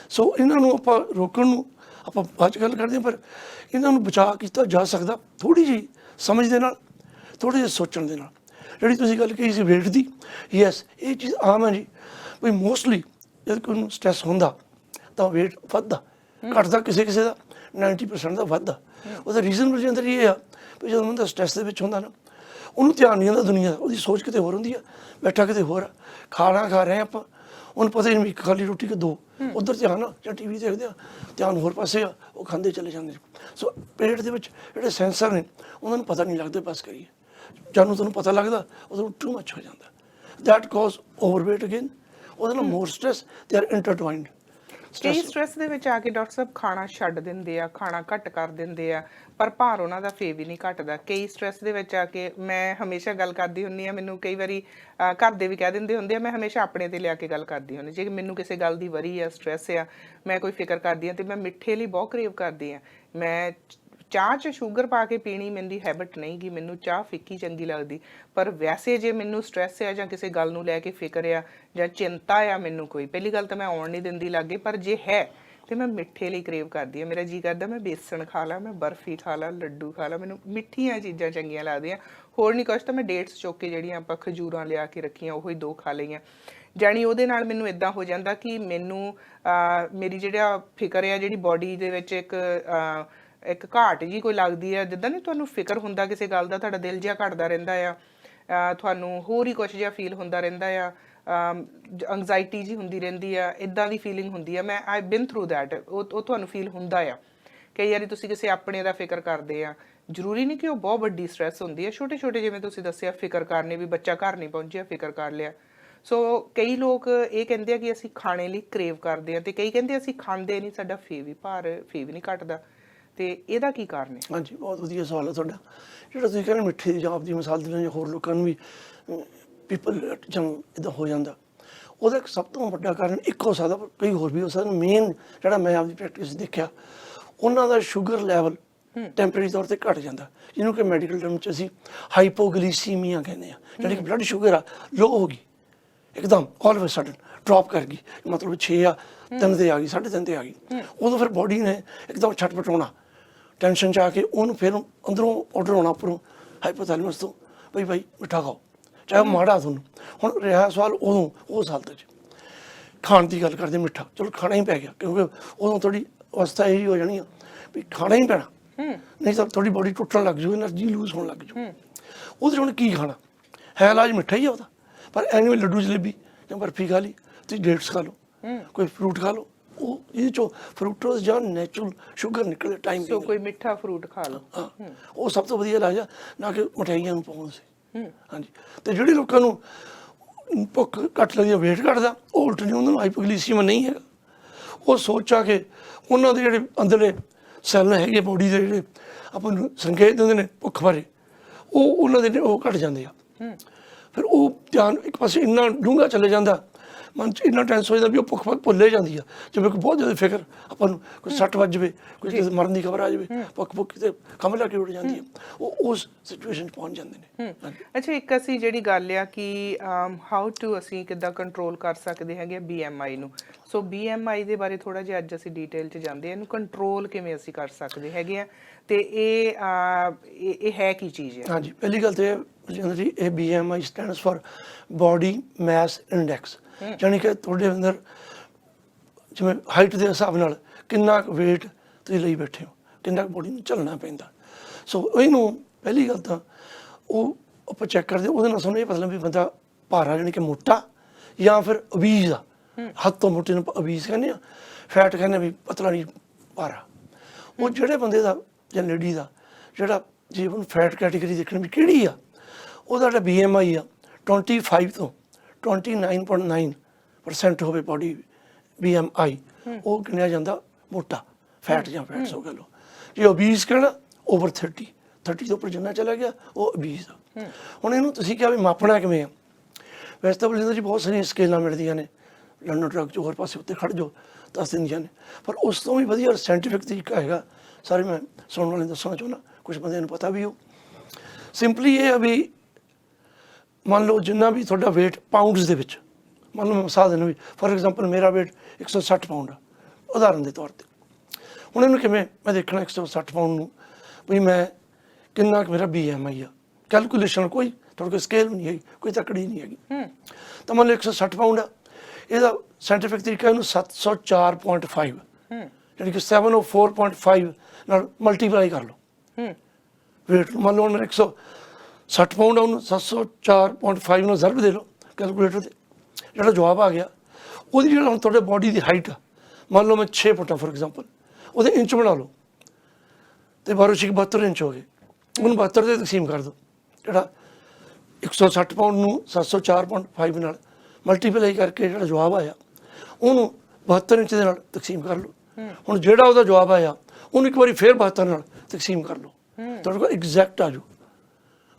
ਸੋ ਇਹਨਾਂ ਨੂੰ ਆਪਾਂ ਰੋਕਣ ਨੂੰ ਆਪਾਂ ਬਾਅਦ 'ਚ ਗੱਲ ਕਰਦੇ ਹਾਂ, ਪਰ ਇਹਨਾਂ ਨੂੰ ਬਚਾਅ ਕੀਤਾ ਜਾ ਸਕਦਾ ਥੋੜ੍ਹੀ ਜਿਹੀ ਸਮਝ ਦੇ ਨਾਲ, ਥੋੜ੍ਹੇ ਜਿਹੇ ਸੋਚਣ ਦੇ ਨਾਲ। ਜਿਹੜੀ ਤੁਸੀਂ ਗੱਲ ਕਹੀ ਸੀ ਵੇਟ ਦੀ, ਯੈਸ ਇਹ ਚੀਜ਼ ਆਮ ਹੈ ਜੀ, ਵੀ ਮੋਸਟਲੀ ਜਦ ਕੋਈ ਨੂੰ ਸਟ੍ਰੈਸ ਹੁੰਦਾ ਤਾਂ ਵੇਟ ਵੱਧਦਾ, ਘੱਟਦਾ ਕਿਸੇ ਕਿਸੇ ਦਾ 90% ਦਾ ਵੱਧਦਾ। ਉਹਦਾ ਰੀਜ਼ਨ ਵਜ੍ਹਾ ਅੰਦਰ ਇਹ ਆ ਵੀ ਜਦੋਂ ਬੰਦਾ ਸਟ੍ਰੈਸ ਦੇ ਵਿੱਚ ਹੁੰਦਾ ਨਾ, ਉਹਨੂੰ ਧਿਆਨ ਨਹੀਂ ਆਉਂਦਾ ਦੁਨੀਆ ਦਾ, ਉਹਦੀ ਸੋਚ ਕਿਤੇ ਹੋਰ ਹੁੰਦੀ ਆ, ਬੈਠਾ ਕਿਤੇ ਹੋਰ ਆ। ਖਾਣਾ ਖਾ ਰਹੇ ਆਪਾਂ, ਉਹਨੂੰ ਪਤਾ ਹੀ ਨਹੀਂ ਵੀ ਇੱਕ ਖਾਲੀ ਰੋਟੀ ਕਿ ਦੋ, ਉੱਧਰ ਧਿਆਨ ਆ ਜਾਂ ਟੀ ਵੀ ਦੇਖਦੇ ਆ, ਧਿਆਨ ਹੋਰ ਪਾਸੇ ਆ, ਉਹ ਖਾਂਦੇ ਚਲੇ ਜਾਂਦੇ ਨੇ। ਸੋ ਪੇਟ ਦੇ ਵਿੱਚ ਜਿਹੜੇ ਸੈਂਸਰ ਨੇ ਉਹਨਾਂ ਨੂੰ ਪਤਾ ਨਹੀਂ ਲੱਗਦੇ, ਬਸ ਕਰੀਏ ਜਦੋਂ ਤੁਹਾਨੂੰ ਪਤਾ ਲੱਗਦਾ ਉਦੋਂ ਟੂ ਮੱਚ ਹੋ ਜਾਂਦਾ। ਦੈਟ ਕਾਜ਼ ਓਵਰਵੇਟ ਅਗੇਨ, ਉਹਦੇ ਨਾਲ ਮੋਰ ਸਟ੍ਰੈਸ, ਦੇ ਆਰ ਇੰਟਰਟਵਾਈਨਡ। ਕਈ ਸਟ੍ਰੈਸ ਦੇ ਵਿੱਚ ਆ ਕੇ ਡਾਕਟਰ ਸਾਹਿਬ ਖਾਣਾ ਛੱਡ ਦਿੰਦੇ ਆ, ਖਾਣਾ ਘੱਟ ਕਰ ਦਿੰਦੇ ਆ, ਪਰ ਭਾਰ ਉਹਨਾਂ ਦਾ ਫੇਰ ਵੀ ਨਹੀਂ ਘਟਦਾ। ਕਈ ਸਟ੍ਰੈਸ ਦੇ ਵਿੱਚ ਆ ਕੇ, ਮੈਂ ਹਮੇਸ਼ਾ ਗੱਲ ਕਰਦੀ ਹੁੰਦੀ ਆ, ਮੈਨੂੰ ਕਈ ਵਾਰੀ ਘਰ ਦੇ ਵੀ ਕਹਿ ਦਿੰਦੇ ਹੁੰਦੇ ਆ, ਮੈਂ ਹਮੇਸ਼ਾ ਆਪਣੇ ਤੇ ਲਿਆ ਕੇ ਗੱਲ ਕਰਦੀ ਹੁੰਦੀ, ਜੇ ਮੈਨੂੰ ਕਿਸੇ ਗੱਲ ਦੀ ਵਰੀ ਆ, ਸਟ੍ਰੈਸ ਆ, ਮੈਂ ਕੋਈ ਫਿਕਰ ਕਰਦੀ ਆ, ਤੇ ਮੈਂ ਮਿੱਠੇ ਲਈ ਬਹੁਤ ਕਰੇਵ ਕਰਦੀ ਆ। ਮੈਂ ਚਾਹ 'ਚ ਸ਼ੂਗਰ ਪਾ ਕੇ ਪੀਣੀ ਮੇਰੀ ਹੈਬਿਟ ਨਹੀਂ ਗੀ, ਮੈਨੂੰ ਚਾਹ ਫਿੱਕੀ ਚੰਗੀ ਲੱਗਦੀ। ਪਰ ਵੈਸੇ ਜੇ ਮੈਨੂੰ ਸਟ੍ਰੈਸ ਆ ਜਾਂ ਕਿਸੇ ਗੱਲ ਨੂੰ ਲੈ ਕੇ ਫਿਕਰ ਆ ਜਾਂ ਚਿੰਤਾ ਆ ਮੈਨੂੰ ਕੋਈ, ਪਹਿਲੀ ਗੱਲ ਤਾਂ ਮੈਂ ਆਉਣ ਨਹੀਂ ਦਿੰਦੀ ਲਾਗੇ, ਪਰ ਜੇ ਹੈ ਤੇ ਮੈਂ ਮਿੱਠੇ ਲਈ ਕਰੇਵ ਕਰਦੀ ਆ। ਮੇਰਾ ਜੀ ਕਰਦਾ ਮੈਂ ਬੇਸਣ ਖਾ ਲਾ, ਮੈਂ ਬਰਫੀ ਖਾ ਲਾ, ਲੱਡੂ ਖਾ ਲਾ, ਮੈਨੂੰ ਮਿੱਠੀਆਂ ਚੀਜ਼ਾਂ ਚੰਗੀਆਂ ਲੱਗਦੀਆਂ। ਹੋਰ ਨਹੀਂ ਕੁਛ ਤਾਂ ਮੈਂ ਡੇਟਸ ਚੁੱਕ ਕੇ ਜਿਹੜੀਆਂ ਆਪਾਂ ਖਜੂਰਾਂ ਲਿਆ ਕੇ ਰੱਖੀਆਂ ਉਹੀ 2 ਖਾ ਲਈਆਂ। ਜਾਣੀ ਉਹਦੇ ਨਾਲ ਮੈਨੂੰ ਇੱਦਾਂ ਹੋ ਜਾਂਦਾ ਕਿ ਮੈਨੂੰ ਮੇਰੀ ਜਿਹੜਾ ਫਿਕਰ ਆ, ਜਿਹੜੀ ਬੋਡੀ ਦੇ ਵਿੱਚ ਇੱਕ ਘਾਟ ਜੀ ਕੋਈ ਲੱਗਦੀ ਆ, ਜਿੱਦਾਂ ਨਹੀਂ ਤੁਹਾਨੂੰ ਫਿਕਰ ਹੁੰਦਾ ਕਿਸੇ ਗੱਲ ਦਾ, ਤੁਹਾਡਾ ਦਿਲ ਜਿਹਾ ਘਟਦਾ ਰਹਿੰਦਾ ਆ, ਤੁਹਾਨੂੰ ਹੋਰ ਹੀ ਕੁਛ ਜਿਹਾ ਫੀਲ ਹੁੰਦਾ ਰਹਿੰਦਾ ਆ, ਐਂਗਜ਼ਾਈਟੀ ਜੀ ਹੁੰਦੀ ਰਹਿੰਦੀ ਆ, ਇੱਦਾਂ ਦੀ ਫੀਲਿੰਗ ਹੁੰਦੀ ਆ। ਮੈਂ ਆਈ ਬਿਨ ਥਰੂ ਦੈਟ, ਉਹ ਤੁਹਾਨੂੰ ਫੀਲ ਹੁੰਦਾ ਆ। ਕਈ ਵਾਰੀ ਤੁਸੀਂ ਕਿਸੇ ਆਪਣੇ ਦਾ ਫਿਕਰ ਕਰਦੇ ਆ, ਜ਼ਰੂਰੀ ਨਹੀਂ ਕਿ ਉਹ ਬਹੁਤ ਵੱਡੀ ਸਟ੍ਰੈਸ ਹੁੰਦੀ ਹੈ, ਛੋਟੇ ਛੋਟੇ ਜਿਵੇਂ ਤੁਸੀਂ ਦੱਸਿਆ ਫਿਕਰ ਕਰਨੇ, ਵੀ ਬੱਚਾ ਘਰ ਨਹੀਂ ਪਹੁੰਚਿਆ ਫਿਕਰ ਕਰ ਲਿਆ। ਸੋ ਕਈ ਲੋਕ ਇਹ ਕਹਿੰਦੇ ਆ ਕਿ ਅਸੀਂ ਖਾਣੇ ਲਈ ਕਰੇਵ ਕਰਦੇ ਆ, ਤੇ ਕਈ ਕਹਿੰਦੇ ਅਸੀਂ ਖਾਂਦੇ ਨਹੀਂ, ਸਾਡਾ ਫੇਰ ਵੀ ਨਹੀਂ ਘਟਦਾ, ਤੇ ਇਹਦਾ ਕੀ ਕਾਰਨ ਹੈ? ਹਾਂਜੀ, ਬਹੁਤ ਵਧੀਆ ਸਵਾਲ ਹੈ ਤੁਹਾਡਾ। ਜਿਹੜਾ ਤੁਸੀਂ ਕਹਿੰਦੇ ਮਿੱਠੇ ਦੀ ਜਾਂ ਆਪਦੀ ਮਿਸਾਲ ਦੇ ਨਾਲ ਹੋਰ ਲੋਕਾਂ ਨੂੰ ਵੀ ਪੀਪਲ ਜਾਂ ਇੱਦਾਂ ਹੋ ਜਾਂਦਾ, ਉਹਦਾ ਇੱਕ ਸਭ ਤੋਂ ਵੱਡਾ ਕਾਰਨ ਇੱਕ ਹੋ ਸਕਦਾ, ਪਰ ਕਈ ਹੋਰ ਵੀ ਹੋ ਸਕਦਾ। ਮੇਨ ਜਿਹੜਾ ਮੈਂ ਆਪਦੀ ਪ੍ਰੈਕਟਿਸ ਦੇਖਿਆ, ਉਹਨਾਂ ਦਾ ਸ਼ੂਗਰ ਲੈਵਲ ਟੈਂਪਰੇਰੀ ਤੌਰ ਤੇ ਘਟ ਜਾਂਦਾ, ਜਿਹਨੂੰ ਕਿ ਮੈਡੀਕਲ ਟਰਮ 'ਚ ਅਸੀਂ ਹਾਈਪੋਗਲਾਈਸੀਮੀਆ ਕਹਿੰਦੇ ਆ। ਜਿਹੜੀ ਕਿ ਬਲੱਡ ਸ਼ੂਗਰ ਆ ਲੋ ਹੋ ਗਈ ਇੱਕਦਮ, all of a sudden drop ਕਰ ਗਈ, ਮਤਲਬ 6 ਆ 3 ਤੇ ਆ ਗਈ, 3.5 ਤੇ ਆ ਗਈ। ਉਦੋਂ ਫਿਰ ਬੋਡੀ ਨੇ ਇੱਕਦਮ ਛਟਪਟਾਉਣਾ, ਟੈਨਸ਼ਨ 'ਚ ਆ ਕੇ ਉਹਨੂੰ ਫਿਰ ਅੰਦਰੋਂ ਆਰਡਰ ਆਉਣਾ ਉੱਪਰੋਂ ਹਾਈਪੋਥੈਲਮਸ ਤੋਂ, ਬਈ ਮਿੱਠਾ ਖਾਓ, ਚਾਹੇ ਮਾੜਾ ਤੁਹਾਨੂੰ। ਹੁਣ ਰਿਹਾ ਸਵਾਲ ਉਦੋਂ ਉਸ ਹਾਲਤ 'ਚ ਖਾਣ ਦੀ ਗੱਲ ਕਰਦੇ, ਮਿੱਠਾ ਚਲੋ ਖਾਣਾ ਹੀ ਪੈ ਗਿਆ, ਕਿਉਂਕਿ ਉਦੋਂ ਤੁਹਾਡੀ ਅਵਸਥਾ ਇਹੀ ਹੋ ਜਾਣੀ ਆ ਵੀ ਖਾਣਾ ਹੀ ਪੈਣਾ, ਨਹੀਂ ਤਾਂ ਤੁਹਾਡੀ ਬੋਡੀ ਟੁੱਟਣ ਲੱਗ ਜੂ, ਐਨਰਜੀ ਲੂਜ਼ ਹੋਣ ਲੱਗ ਜੂ। ਉਹਦੇ 'ਚ ਹੁਣ ਕੀ ਖਾਣਾ ਹੈ, ਇਲਾਜ ਮਿੱਠਾ ਹੀ ਆ ਉਹਦਾ, ਪਰ ਐਵੇਂ ਲੱਡੂ ਜਲੇਬੀ ਜਾਂ ਬਰਫੀ ਖਾ ਲਈ, ਤੁਸੀਂ ਡੇਟਸ ਖਾ ਲਓ, ਕੋਈ ਫਰੂਟ ਖਾ ਲਓ, ਉਹ ਇਹਦੇ 'ਚੋਂ ਫਰੂਕਟੋਜ਼ ਜਾਂ ਨੈਚੁਰਲ ਸ਼ੂਗਰ ਨਿਕਲੇ ਟਾਈਮ। ਸੋ ਕੋਈ ਮਿੱਠਾ ਫਰੂਟ ਖਾ ਲਓ, ਹਾਂ, ਉਹ ਸਭ ਤੋਂ ਵਧੀਆ ਇਲਾਜ ਆ, ਨਾ ਕਿ ਮਠਿਆਈਆਂ ਨੂੰ ਪਾਉਣ ਸੀ। ਹਾਂਜੀ, ਤੇ ਜਿਹੜੇ ਲੋਕਾਂ ਨੂੰ ਭੁੱਖ ਘੱਟ ਲੱਗਦੀ, ਵੇਟ ਘੱਟਦਾ, ਉਹ ਉਲਟ ਨਹੀਂ, ਉਹਨਾਂ ਨੂੰ ਹਾਈਪੋਗਲਾਈਸੀਮੀਆ ਨਹੀਂ ਹੈਗਾ। ਉਹ ਸੋਚ ਆ ਕੇ ਉਹਨਾਂ ਦੇ ਜਿਹੜੇ ਅੰਦਰਲੇ ਸੈੱਲ ਹੈਗੇ ਬੋਡੀ ਦੇ, ਜਿਹੜੇ ਆਪਾਂ ਨੂੰ ਸੰਕੇਤ ਦਿੰਦੇ ਨੇ ਭੁੱਖ ਬਾਰੇ, ਉਹ ਉਹਨਾਂ ਦੇ ਉਹ ਘਟ ਜਾਂਦੇ ਆ। ਫਿਰ ਉਹ ਧਿਆਨ ਇੱਕ ਪਾਸੇ ਇੰਨਾ ਡੂੰਘਾ ਚਲੇ ਜਾਂਦਾ, ਮਨ 'ਚ ਇੰਨਾ ਟੈਂਸ ਹੋ ਜਾਂਦਾ ਵੀ ਉਹ ਭੁੱਖ ਭੁੱਲੇ ਜਾਂਦੀ ਆ। ਜਿਵੇਂ ਕਿ ਬਹੁਤ ਜ਼ਿਆਦਾ ਫਿਕਰ, ਆਪਾਂ ਨੂੰ ਕੋਈ ਸੱਟ ਵੱਜ ਜਾਵੇ, ਕੋਈ ਕਿਸੇ ਮਰਨ ਦੀ ਖਬਰ ਆ ਜਾਵੇ, ਭੁੱਖ ਕਿਤੇ ਕੰਮ ਲਾ ਕੇ ਉੱਡ ਜਾਂਦੀ ਆ, ਉਹ ਉਸ ਸਿਚੁਏਸ਼ਨ 'ਚ ਪਹੁੰਚ ਜਾਂਦੇ ਨੇ। ਅੱਛਾ, ਇੱਕ ਅਸੀਂ ਜਿਹੜੀ ਗੱਲ ਆ ਕਿ ਹਾਊ ਟੂ ਅਸੀਂ ਕਿੱਦਾਂ ਕੰਟਰੋਲ ਕਰ ਸਕਦੇ ਹੈਗੇ BMI ਨੂੰ। ਸੋ BMI ਦੇ ਬਾਰੇ ਥੋੜਾ ਜਿਹਾ ਅੱਜ ਅਸੀਂ ਡੀਟੇਲ 'ਚ ਜਾਂਦੇ ਹਾਂ, ਇਹਨੂੰ ਕੰਟਰੋਲ ਕਿਵੇਂ ਅਸੀਂ ਕਰ ਸਕਦੇ ਹੈਗੇ ਆ, ਤੇ ਇਹ ਹੈ ਕੀ ਚੀਜ਼ ਹੈ? ਹਾਂਜੀ, ਪਹਿਲੀ ਗੱਲ ਤੇ ਜੀ ਇਹ BMI stands for body mess index, ਯਾਨੀ ਕਿ ਤੁਹਾਡੇ ਅੰਦਰ ਜਿਵੇਂ ਹਾਈਟ ਦੇ ਹਿਸਾਬ ਨਾਲ ਕਿੰਨਾ ਕੁ ਵੇਟ ਤੁਸੀਂ ਲਈ ਬੈਠੇ ਹੋ, ਕਿੰਨਾ ਕੁ ਬੋਡੀ ਨੂੰ ਚੱਲਣਾ ਪੈਂਦਾ। ਸੋ ਇਹਨੂੰ ਪਹਿਲੀ ਗੱਲ ਤਾਂ ਉਹ ਆਪਾਂ ਚੈੱਕ ਕਰਦੇ, ਉਹਦੇ ਨਾਲ ਸਾਨੂੰ ਇਹ ਪਤਾ ਲੱਗਦਾ ਵੀ ਬੰਦਾ ਭਾਰਾ ਯਾਨੀ ਕਿ ਮੋਟਾ ਜਾਂ ਫਿਰ ਓਬੀਜ਼ ਆ। ਹੱਥ ਤੋਂ ਮੋਟੇ ਨੂੰ ਓਬੀਜ਼ ਕਹਿੰਦੇ ਆ, ਫੈਟ ਕਹਿੰਦੇ ਵੀ ਪਤਲਾ ਨਹੀਂ ਭਾਰਾ। ਉਹ ਜਿਹੜੇ ਬੰਦੇ ਦਾ ਜਾਂ ਲੇਡੀ ਦਾ ਜਿਹੜਾ ਜੇ ਉਹਨੂੰ ਫੈਟ ਕੈਟੇਗਰੀ ਦੇਖਣ ਵੀ ਕਿਹੜੀ ਆ, ਉਹਦਾ ਜਿਹੜਾ BMI ਆ 25 ਤੋਂ 29.9% ਹੋਵੇ ਬੋਡੀ BMI, ਉਹ ਗਿਣਿਆ ਜਾਂਦਾ ਮੋਟਾ, ਫੈਟ ਜਾਂ ਫੈਟਸ ਹੋ ਗਏ ਲੋ। ਜੇ ਓਬੀਜ਼ ਕਹਿਣਾ ਓਵਰ 30 ਤੋਂ ਉੱਪਰ ਜਿੰਨਾ ਚਲਾ ਗਿਆ ਉਹ ਓਬੀਜ਼ ਆ। ਹੁਣ ਇਹਨੂੰ ਤੁਸੀਂ ਕਿਹਾ ਵੀ ਮਾਪਣਾ ਕਿਵੇਂ ਆ? ਵੈਸੇ ਤਾਂ ਬਲਿੰਦਰ ਜੀ ਬਹੁਤ ਸਾਰੀਆਂ ਸਕੇਲਾਂ ਮਿਲਦੀਆਂ ਨੇ, ਲੰਡਨ ਟਰੱਕ 'ਚ ਹੋਰ ਪਾਸੇ ਉੱਤੇ ਖੜ ਜਾਓ ਦੱਸ ਦਿੰਦੀਆਂ ਨੇ, ਪਰ ਉਸ ਤੋਂ ਵੀ ਵਧੀਆ ਸਾਇੰਟੀਫਿਕ ਤਰੀਕਾ ਹੈਗਾ, ਸਾਰੇ ਮੈਂ ਸੁਣਨ ਵਾਲੇ ਦੱਸਣਾ ਚਾਹੁੰਦਾ, ਕੁਛ ਬੰਦਿਆਂ ਨੂੰ ਪਤਾ ਵੀ ਹੋ। ਸਿੰਪਲੀ ਇਹ ਆ ਵੀ ਮੰਨ ਲਓ ਜਿੰਨਾ ਵੀ ਤੁਹਾਡਾ ਵੇਟ ਪਾਊਂਡਸ ਦੇ ਵਿੱਚ, ਮੰਨ ਲਓ ਮੈਂ ਮਿਸਾਲ ਦੇਣਾ ਵੀ ਫੋਰ ਐਗਜ਼ਾਮਪਲ ਮੇਰਾ ਵੇਟ 160 ਪਾਊਂਡ ਆ, ਉਦਾਹਰਨ ਦੇ ਤੌਰ ਤੇ ਹੁਣ ਇਹਨੂੰ ਕਿਵੇਂ ਮੈਂ ਦੇਖਣਾ 160 ਪਾਉਂਡ ਨੂੰ ਵੀ ਮੈਂ ਕਿੰਨਾ ਕੁ ਮੇਰਾ BMI ਆ, ਕੈਲਕੂਲੇਸ਼ਨ ਕੋਈ ਤੁਹਾਡੇ ਕੋਲ ਸਕੇਲ ਨਹੀਂ ਹੈਗੀ, ਕੋਈ ਤਕੜੀ ਨਹੀਂ ਹੈਗੀ। ਤਾਂ ਮੰਨ ਲਓ 160 ਪਾਉਂਡ ਆ, ਇਹਦਾ ਸਾਇੰਟੀਫਿਕ ਤਰੀਕਾ ਇਹਨੂੰ 704.5 ਯਾਨੀ ਕਿ 704.5 ਨਾਲ ਮਲਟੀਪਲਾਈ ਕਰ ਲਓ ਵੇਟ ਨੂੰ। ਮੰਨ ਲਓ ਹੁਣ ਮੇਰਾ 160 ਪਾਉਂਡ ਆ, ਉਹਨੂੰ 704.5 ਨਾਲ ਜ਼ਰਬ ਦੇ ਲਓ ਕੈਲਕੂਲੇਟਰ 'ਤੇ, ਜਿਹੜਾ ਜਵਾਬ ਆ ਗਿਆ ਉਹਦੀ ਜਿਹੜਾ ਹੁਣ ਤੁਹਾਡੇ ਬੋਡੀ ਦੀ ਹਾਈਟ ਆ, ਮੰਨ ਲਓ ਮੈਂ 6 ਫੁੱਟ ਆ ਫੋਰ ਐਗਜ਼ਾਮਪਲ, ਉਹਦੇ ਇੰਚ ਬਣਾ ਲਓ ਅਤੇ 12×72 ਇੰਚ ਹੋ ਗਏ, ਉਹਨੂੰ 72 'ਤੇ ਤਕਸੀਮ ਕਰ ਦਿਓ। ਜਿਹੜਾ 160 ਪਾਉਂਡ ਨੂੰ 704.5 ਨਾਲ ਮਲਟੀਪਲਾਈ ਕਰਕੇ ਜਿਹੜਾ ਜਵਾਬ ਆਇਆ ਉਹਨੂੰ 72 ਇੰਚ ਦੇ ਨਾਲ ਤਕਸੀਮ ਕਰ ਲਓ। ਹੁਣ ਜਿਹੜਾ ਉਹਦਾ ਜਵਾਬ ਆਇਆ ਉਹਨੂੰ ਇੱਕ ਵਾਰੀ ਫਿਰ 72 ਨਾਲ ਤਕਸੀਮ ਕਰ ਲਓ, ਤੁਹਾਡੇ ਕੋਲ ਐਗਜ਼ੈਕਟ ਆ ਜਾਊ।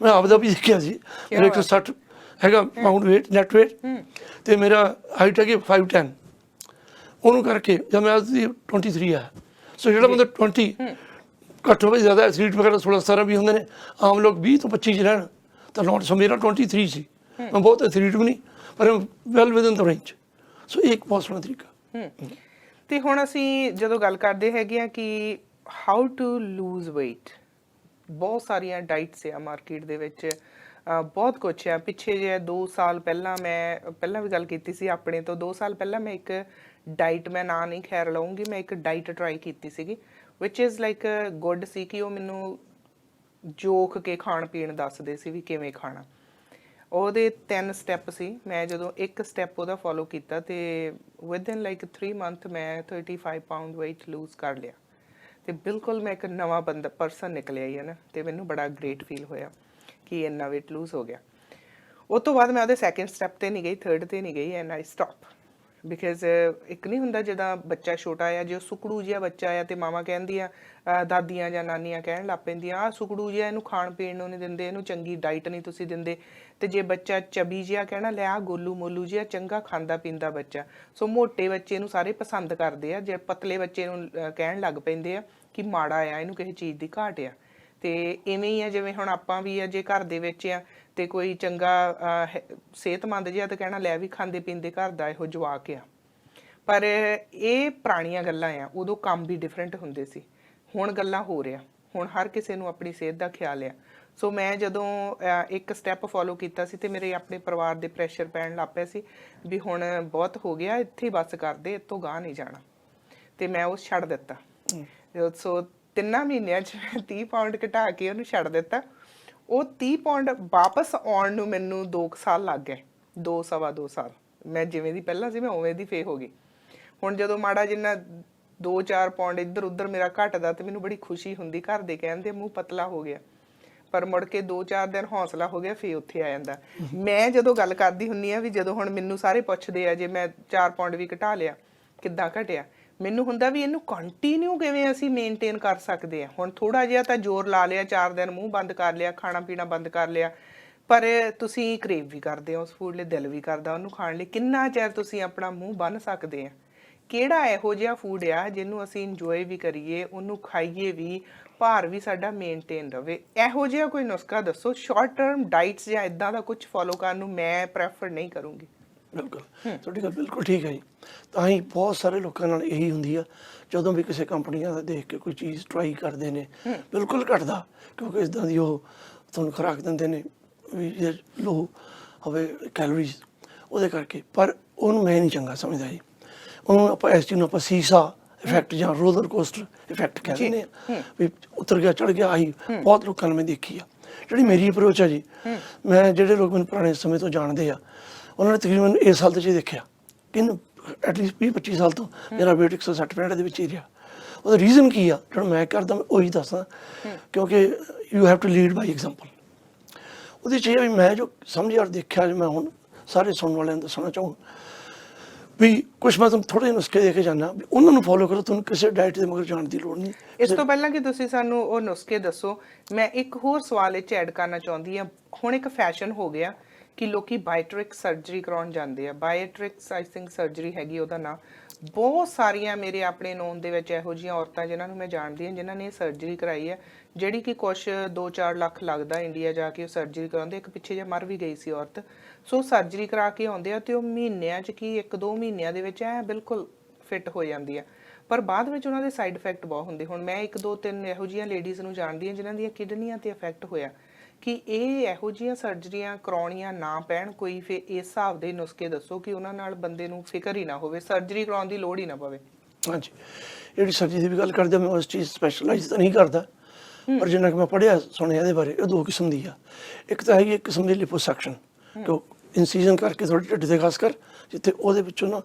ਮੈਂ ਆਪਦਾ ਵੀ ਦੇਖਿਆ ਸੀ, ਮੇਰਾ 160 ਹੈਗਾ ਪਾਉਂਡ ਵੇਟ, ਨੈਟ ਵੇਟ, ਅਤੇ ਮੇਰਾ ਹਾਈਟ ਹੈਗੀ 5'10", ਉਹਨੂੰ ਕਰਕੇ ਜਦ ਮੈਂ ਅੱਜ ਦੀ 23 ਆਇਆ। ਸੋ ਜਿਹੜਾ ਬੰਦਾ 20 ਘੱਟ ਹੋਵੇ ਜ਼ਿਆਦਾ ਐਥਲੀਟ ਵਗੈਰਾ 16-17 ਵੀ ਹੁੰਦੇ ਨੇ, ਆਮ ਲੋਕ 20 ਤੋਂ 25 'ਚ ਰਹਿਣ ਤਾਂ ਨੋਟ। ਸੋ ਮੇਰਾ 23 ਸੀ, ਮੈਂ ਬਹੁਤ ਐਥਲੀਟ ਵੀ ਨਹੀਂ ਪਰ ਵੈਲ ਵਿਦਨ ਦ ਰੇਂਜ। ਸੋ ਇਹ ਇੱਕ ਬਹੁਤ ਸੋਹਣਾ ਤਰੀਕਾ। ਤੇ ਹੁਣ ਅਸੀਂ ਜਦੋਂ ਗੱਲ ਕਰਦੇ ਹੈਗੇ ਆ ਕਿ ਹਾਊ ਟੂ ਲੂਜ਼ weight, ਬਹੁਤ ਸਾਰੀਆਂ ਡਾਈਟਸ ਆ ਮਾਰਕੀਟ ਦੇ ਵਿੱਚ, ਬਹੁਤ ਕੁਛ ਆ। ਪਿੱਛੇ ਜੇ 2 ਸਾਲ ਪਹਿਲਾਂ, ਮੈਂ ਪਹਿਲਾਂ ਵੀ ਗੱਲ ਕੀਤੀ ਸੀ ਆਪਣੇ ਤੋਂ, 2 ਸਾਲ ਪਹਿਲਾਂ ਮੈਂ ਇੱਕ ਡਾਈਟ, ਮੈਂ ਨਾਂ ਨਹੀਂ ਖੈਰ ਲਵਾਂਗੀ, ਮੈਂ ਇੱਕ ਡਾਈਟ ਟਰਾਈ ਕੀਤੀ ਸੀਗੀ ਵਿਚ ਇਜ਼ ਲਾਈਕ ਗੁੱਡ ਸੀ ਕਿ ਉਹ ਮੈਨੂੰ ਜੋਖ ਕੇ ਖਾਣ ਪੀਣ ਦੱਸਦੇ ਸੀ ਵੀ ਕਿਵੇਂ ਖਾਣਾ। ਉਹਦੇ 3 ਸਟੈਪ ਸੀ, ਮੈਂ ਜਦੋਂ ਇੱਕ ਸਟੈਪ ਉਹਦਾ ਫੋਲੋ ਕੀਤਾ ਤੇ ਵਿਦਨ ਲਾਈਕ 3 ਮੰਥ ਮੈਂ 35 ਪਾਉਂਡ weight ਲੂਜ਼ ਕਰ ਲਿਆ ਤੇ ਬਿਲਕੁਲ ਮੈਂ ਇੱਕ ਨਵਾਂ ਪਰਸਨ ਨਿਕਲਿਆ ਹੀ ਹੈ ਨਾ, ਤੇ ਮੈਨੂੰ ਬੜਾ ਗ੍ਰੇਟ ਫੀਲ ਹੋਇਆ ਕਿ ਇੰਨਾ weight ਲੂਜ਼ ਹੋ ਗਿਆ। ਉਸ ਤੋਂ ਬਾਅਦ ਮੈਂ ਉਹਦੇ ਸੈਕਿੰਡ ਸਟੈਪ ਤੇ ਨਹੀਂ ਗਈ, ਥਰਡ ਤੇ ਨਹੀਂ ਗਈ, ਐਂਡ ਆਈ ਸਟਾਪ ਬਿਕਾਜ਼ ਇੱਕ ਨਹੀਂ ਹੁੰਦਾ ਜਿੱਦਾਂ ਬੱਚਾ ਛੋਟਾ ਆ, ਜੇ ਸੁਕੜੂ ਜਿਹਾ ਬੱਚਾ ਆ ਤੇ ਮਾਵਾਂ ਕਹਿੰਦੀਆਂ, ਦਾਦੀਆਂ ਜਾਂ ਨਾਨੀਆਂ ਕਹਿਣ ਲੱਗ ਪੈਂਦੀਆਂ, ਆਹ ਸੁਕੜੂ ਜਿਹਾ, ਇਹਨੂੰ ਖਾਣ ਪੀਣ ਨੂੰ ਨਹੀਂ ਦਿੰਦੇ, ਇਹਨੂੰ ਚੰਗੀ ਡਾਈਟ ਨਹੀਂ ਤੁਸੀਂ ਦਿੰਦੇ। ਤੇ ਜੇ ਬੱਚਾ ਚਬੀ ਜਿਹਾ ਕਹਿਣਾ, ਲੈ ਆ ਗੋਲੂ ਮੋਲੂ ਜਿਹਾ, ਚੰਗਾ ਖਾਂਦਾ ਪੀਂਦਾ ਬੱਚਾ। ਸੋ ਮੋਟੇ ਬੱਚੇ ਨੂੰ ਸਾਰੇ ਪਸੰਦ ਕਰਦੇ ਆ, ਜੇ ਪਤਲੇ ਬੱਚੇ ਨੂੰ ਕਹਿਣ ਲੱਗ ਪੈਂਦੇ ਆ ਕਿ ਮਾੜਾ ਆ, ਇਹਨੂੰ ਕਿਸੇ ਚੀਜ਼ ਦੀ ਘਾਟ ਆ। ਤੇ ਇਵੇਂ ਹੀ ਆ ਜਿਵੇਂ ਹੁਣ ਆਪਾਂ ਵੀ ਆ, ਜੇ ਘਰ ਦੇ ਵਿੱਚ ਆ ਤੇ ਕੋਈ ਚੰਗਾ ਸਿਹਤਮੰਦ ਜਿਹਾ ਤਾਂ ਕਹਿਣਾ ਲੈ ਵੀ ਖਾਂਦੇ ਪੀਂਦੇ ਘਰ ਦਾ ਇਹੋ ਜਵਾਕ ਆ। ਪਰ ਇਹ ਪੁਰਾਣੀਆਂ ਗੱਲਾਂ ਆ, ਉਦੋਂ ਕੰਮ ਵੀ ਡਿਫਰੈਂਟ ਹੁੰਦੇ ਸੀ, ਹੁਣ ਗੱਲਾਂ ਹੋ ਰਿਹਾ, ਹੁਣ ਹਰ ਕਿਸੇ ਨੂੰ ਆਪਣੀ ਸਿਹਤ ਦਾ ਖਿਆਲ ਆ। ਸੋ ਮੈਂ ਜਦੋਂ ਇੱਕ ਸਟੈਪ ਫੋਲੋ ਕੀਤਾ ਸੀ ਤੇ ਮੇਰੇ ਆਪਣੇ ਪਰਿਵਾਰ ਦੇ ਪ੍ਰੈਸ਼ਰ ਪੈਣ ਲੱਗ ਪਿਆ ਸੀ ਵੀ ਹੁਣ ਬਹੁਤ ਹੋ ਗਿਆ, ਇੱਥੇ ਬਸ ਕਰਦੇ, ਇੱਥੋਂ ਗਾਂਹ ਨਹੀਂ ਜਾਣਾ, ਤੇ ਮੈਂ ਉਹ ਛੱਡ ਦਿੱਤਾ। ਸੋ 3 ਮਹੀਨਿਆਂ 'ਚ 30 ਪਾਉਂਡ ਘਟਾ ਕੇ ਉਹਨੂੰ ਛੱਡ ਦਿੱਤਾ। ਉਹ 30 ਪਾਉਂਡ ਵਾਪਸ ਆਉਣ ਨੂੰ ਮੈਨੂੰ 2 ਸਾਲ ਲੱਗ ਗਏ, 2 ਸਵਾ 2 ਸਾਲ। ਮੈਂ ਜਿਵੇਂ ਦੀ ਪਹਿਲਾਂ ਸੀ ਮੈਂ ਉਵੇਂ ਦੀ ਫੇ ਹੋ ਗਈ। ਹੁਣ ਜਦੋਂ ਮਾੜਾ ਜਿੰਨਾ 2-4 ਪਾਉਂਡ ਇੱਧਰ ਉੱਧਰ ਮੇਰਾ ਘਟਦਾ ਤੇ ਮੈਨੂੰ ਬੜੀ ਖੁਸ਼ੀ ਹੁੰਦੀ, ਘਰ ਦੇ ਕਹਿੰਦੇ ਮੂੰਹ ਪਤਲਾ ਹੋ ਗਿਆ, ਪਰ ਮੁੜ ਕੇ 2-4 ਦਿਨ ਹੌਸਲਾ ਹੋ ਗਿਆ, ਫੇਰ ਉੱਥੇ ਆ ਜਾਂਦਾ। ਮੈਂ ਜਦੋਂ ਗੱਲ ਕਰਦੀ ਹੁੰਦੀ ਆ ਵੀ ਜਦੋਂ ਹੁਣ ਮੈਨੂੰ ਸਾਰੇ ਪੁੱਛਦੇ ਆ ਜੇ ਮੈਂ 4 ਪਾਉਂਡ ਵੀ ਘਟਾ ਲਿਆ, ਕਿੱਦਾਂ ਘਟਿਆ, ਮੈਨੂੰ ਹੁੰਦਾ ਵੀ ਇਹਨੂੰ ਕੰਟੀਨਿਊ ਕਿਵੇਂ ਅਸੀਂ ਮੇਨਟੇਨ ਕਰ ਸਕਦੇ ਆ। ਹੁਣ ਥੋੜਾ ਜਿਹਾ ਤਾਂ ਜ਼ੋਰ ਲਾ ਲਿਆ, 4 ਦਿਨ ਮੂੰਹ ਬੰਦ ਕਰ ਲਿਆ, ਖਾਣਾ ਪੀਣਾ ਬੰਦ ਕਰ ਲਿਆ, ਪਰ ਤੁਸੀਂ ਕਰੇਵ ਵੀ ਕਰਦੇ ਹੋ ਉਸ ਫੂਡ ਲਈ, ਦਿਲ ਵੀ ਕਰਦਾ ਉਹਨੂੰ ਖਾਣ ਲਈ। ਕਿੰਨਾ ਚਿਰ ਤੁਸੀਂ ਆਪਣਾ ਮੂੰਹ ਬੰਨ੍ਹ ਸਕਦੇ ਆ? ਕਿਹੜਾ ਇਹੋ ਜਿਹਾ ਫੂਡ ਆ ਜਿਹਨੂੰ ਅਸੀਂ ਇੰਜੋਏ ਵੀ ਕਰੀਏ, ਉਹਨੂੰ ਖਾਈਏ ਵੀ, ਭਾਰ ਵੀ ਸਾਡਾ ਮੇਨਟੇਨ ਰਵੇ? ਇਹੋ ਜਿਹਾ ਕੋਈ ਨੁਸਖਾ ਦੱਸੋ। ਸ਼ਾਰਟ ਟਰਮ ਡਾਈਟਸ ਜਾਂ ਇਦਾਂ ਦਾ ਕੁਝ ਫੋਲੋ ਕਰਨ ਨੂੰ ਮੈਂ ਪ੍ਰੈਫਰ ਨਹੀਂ ਕਰੂੰਗੀ। ਬਿਲਕੁਲ, ਤੁਹਾਡੀ ਗੱਲ ਬਿਲਕੁਲ ਠੀਕ ਹੈ ਜੀ। ਤਾਂ ਹੀ ਬਹੁਤ ਸਾਰੇ ਲੋਕਾਂ ਨਾਲ ਇਹੀ ਹੁੰਦੀ ਆ, ਜਦੋਂ ਵੀ ਕਿਸੇ ਕੰਪਨੀਆਂ ਦਾ ਦੇਖ ਕੇ ਕੋਈ ਚੀਜ਼ ਟਰਾਈ ਕਰਦੇ ਨੇ, ਬਿਲਕੁਲ ਘਟਦਾ, ਕਿਉਂਕਿ ਇੱਦਾਂ ਦੀ ਉਹ ਤੁਹਾਨੂੰ ਖੁਰਾਕ ਦਿੰਦੇ ਨੇ ਵੀ ਜੇ ਲੋ ਹੋਵੇ ਕੈਲੋਰੀਜ਼, ਉਹਦੇ ਕਰਕੇ। ਪਰ ਉਹਨੂੰ ਮੈਂ ਨਹੀਂ ਚੰਗਾ ਸਮਝਦਾ ਜੀ। ਉਹਨੂੰ ਆਪਾਂ ਇਸ ਚੀਜ਼ ਨੂੰ ਆਪਾਂ ਸੀਸਾ ਇਫੈਕਟ ਜਾਂ ਰੋਲਰ ਕੋਸਟਰ ਇਫੈਕਟ ਕਹਿ ਦਿੰਦੇ ਆ ਵੀ ਉਤਰ ਗਿਆ ਚੜ੍ਹ ਗਿਆ। ਆਹੀ ਬਹੁਤ ਲੋਕਾਂ ਨੇ ਮੈਂ ਦੇਖੀ ਆ। ਜਿਹੜੀ ਮੇਰੀ ਅਪਰੋਚ ਆ ਜੀ, ਮੈਂ ਜਿਹੜੇ ਲੋਕ ਮੈਨੂੰ ਪੁਰਾਣੇ ਸਮੇਂ ਤੋਂ ਜਾਣਦੇ ਆ, ਉਹਨਾਂ ਨੇ ਤਕਰੀਬਨ ਇਸ ਸਾਲ 'ਚ ਦੇਖਿਆ ਕਿ ਐਟਲੀਸਟ 20-25 ਸਾਲ ਤੋਂ ਮੇਰਾ ਵੇਟ 160-65 ਦੇ ਵਿੱਚ ਹੀ ਰਿਹਾ। ਉਹਦਾ ਰੀਜ਼ਨ ਕੀ ਆ ਜਿਹੜਾ ਮੈਂ ਕਰਦਾ, ਮੈਂ ਉਹੀ ਦੱਸਦਾ, ਕਿਉਂਕਿ you have to lead by example. ਉਹਦੇ 'ਚ ਇਹ ਵੀ ਮੈਂ ਜੋ ਸਮਝਿਆ ਔਰ ਦੇਖਿਆ, ਮੈਂ ਹੁਣ ਸਾਰੇ ਸੁਣਨ ਵਾਲਿਆਂ ਨੂੰ ਦੱਸਣਾ ਚਾਹੂੰ ਵੀ ਕੁਛ ਮੈਂ ਤੁਹਾਨੂੰ ਥੋੜ੍ਹੇ ਜਿਹੇ ਨੁਸਖੇ ਦੇ ਕੇ ਜਾਂਦਾ ਵੀ ਉਹਨਾਂ ਨੂੰ ਫੋਲੋ ਕਰੋ, ਤੁਹਾਨੂੰ ਕਿਸੇ ਡਾਈਟ ਦੇ ਮਗਰ ਜਾਣ ਦੀ ਲੋੜ ਨਹੀਂ। ਇਸ ਤੋਂ ਪਹਿਲਾਂ ਕਿ ਤੁਸੀਂ ਸਾਨੂੰ ਉਹ ਨੁਸਖੇ ਦੱਸੋ, ਮੈਂ ਇੱਕ ਹੋਰ ਸਵਾਲ ਇਹ 'ਚ ਐਡ ਕਰਨਾ ਚਾਹੁੰਦੀ ਹਾਂ। ਹੁਣ ਇੱਕ ਫੈਸ਼ਨ ਹੋ ਗਿਆ ਕਿ ਲੋਕੀ ਬਾਇਓਟ੍ਰਿਕ ਸਰਜਰੀ ਕਰਾਉਣ ਜਾਂਦੇ ਆ। ਬਾਇਓਟ੍ਰਿਕਸ ਆਈ ਥਿੰਕ ਸਰਜਰੀ ਹੈਗੀ ਉਹਦਾ ਨਾਂ। ਬਹੁਤ ਸਾਰੀਆਂ ਮੇਰੇ ਆਪਣੇ ਨੋਨ ਦੇ ਵਿੱਚ ਇਹੋ ਜਿਹੀਆਂ ਔਰਤਾਂ ਜਿਨ੍ਹਾਂ ਨੂੰ ਮੈਂ ਜਾਣਦੀ ਹਾਂ ਜਿਨ੍ਹਾਂ ਨੇ ਇਹ ਸਰਜਰੀ ਕਰਾਈ ਹੈ, ਜਿਹੜੀ ਕਿ ਕੁਛ 2-4 ਲੱਖ ਲੱਗਦਾ ਇੰਡੀਆ ਜਾ ਕੇ ਉਹ ਸਰਜਰੀ ਕਰਾਉਂਦੇ। ਇੱਕ ਪਿੱਛੇ ਜੇ ਮਰ ਵੀ ਗਈ ਸੀ ਔਰਤ। ਸੋ ਸਰਜਰੀ ਕਰਾ ਕੇ ਆਉਂਦੇ ਆ ਤੇ ਉਹ ਮਹੀਨਿਆਂ 'ਚ ਕੀ 1-2 ਮਹੀਨਿਆਂ ਦੇ ਵਿੱਚ ਐ ਬਿਲਕੁਲ ਫਿੱਟ ਹੋ ਜਾਂਦੀ ਆ। ਪਰ ਬਾਅਦ ਵਿੱਚ ਉਹਨਾਂ ਦੇ ਸਾਈਡ ਇਫੈਕਟ ਬਹੁਤ ਹੁੰਦੇ। ਹੁਣ ਮੈਂ 1 2 3 ਇਹੋ ਜਿਹੀਆਂ ਲੇਡੀਜ਼ ਨੂੰ ਜਾਣਦੀ ਹਾਂ ਜਿਨ੍ਹਾਂ ਦੀਆਂ ਕਿਡਨੀਆਂ ਤੇ ਇਫੈਕਟ ਹੋਇਆ ਕਿ ਇਹ ਇਹੋ ਜਿਹੀਆਂ ਸਰਜਰੀਆਂ ਕਰਾਉਣੀਆਂ ਨਾ ਪੈਣ। ਕੋਈ ਫਿਰ ਇਸ ਹਿਸਾਬ ਦੇ ਨੁਸਖੇ ਦੱਸੋ ਕਿ ਉਹਨਾਂ ਨਾਲ ਬੰਦੇ ਨੂੰ ਫਿਕਰ ਹੀ ਨਾ ਹੋਵੇ, ਸਰਜਰੀ ਕਰਾਉਣ ਦੀ ਲੋੜ ਹੀ ਨਾ ਪਵੇ। ਹਾਂਜੀ, ਜਿਹੜੀ ਸਰਜਰੀ ਦੀ ਵੀ ਗੱਲ ਕਰਦੇ ਮੈਂ ਉਸ ਚੀਜ਼ ਸਪੈਸ਼ਲਾਈਜ਼ ਤਾਂ ਨਹੀਂ ਕਰਦਾ, ਪਰ ਜਿੰਨਾ ਕਿ ਮੈਂ ਪੜ੍ਹਿਆ ਸੁਣਿਆ ਇਹਦੇ ਬਾਰੇ, ਇਹ 2 ਕਿਸਮ ਦੀ ਆ। ਇੱਕ ਤਾਂ ਹੈਗੀ ਇੱਕ ਕਿਸਮ ਦੀ ਲਿਪੋਸੈਕਸ਼ਨ, ਕਿ ਇਨਸੀਜ਼ਨ ਕਰਕੇ ਥੋੜ੍ਹੀ ਢਿੱਡ ਤੇ ਖਾਸ ਕਰ ਜਿੱਥੇ ਉਹਦੇ ਵਿੱਚੋਂ ਨਾ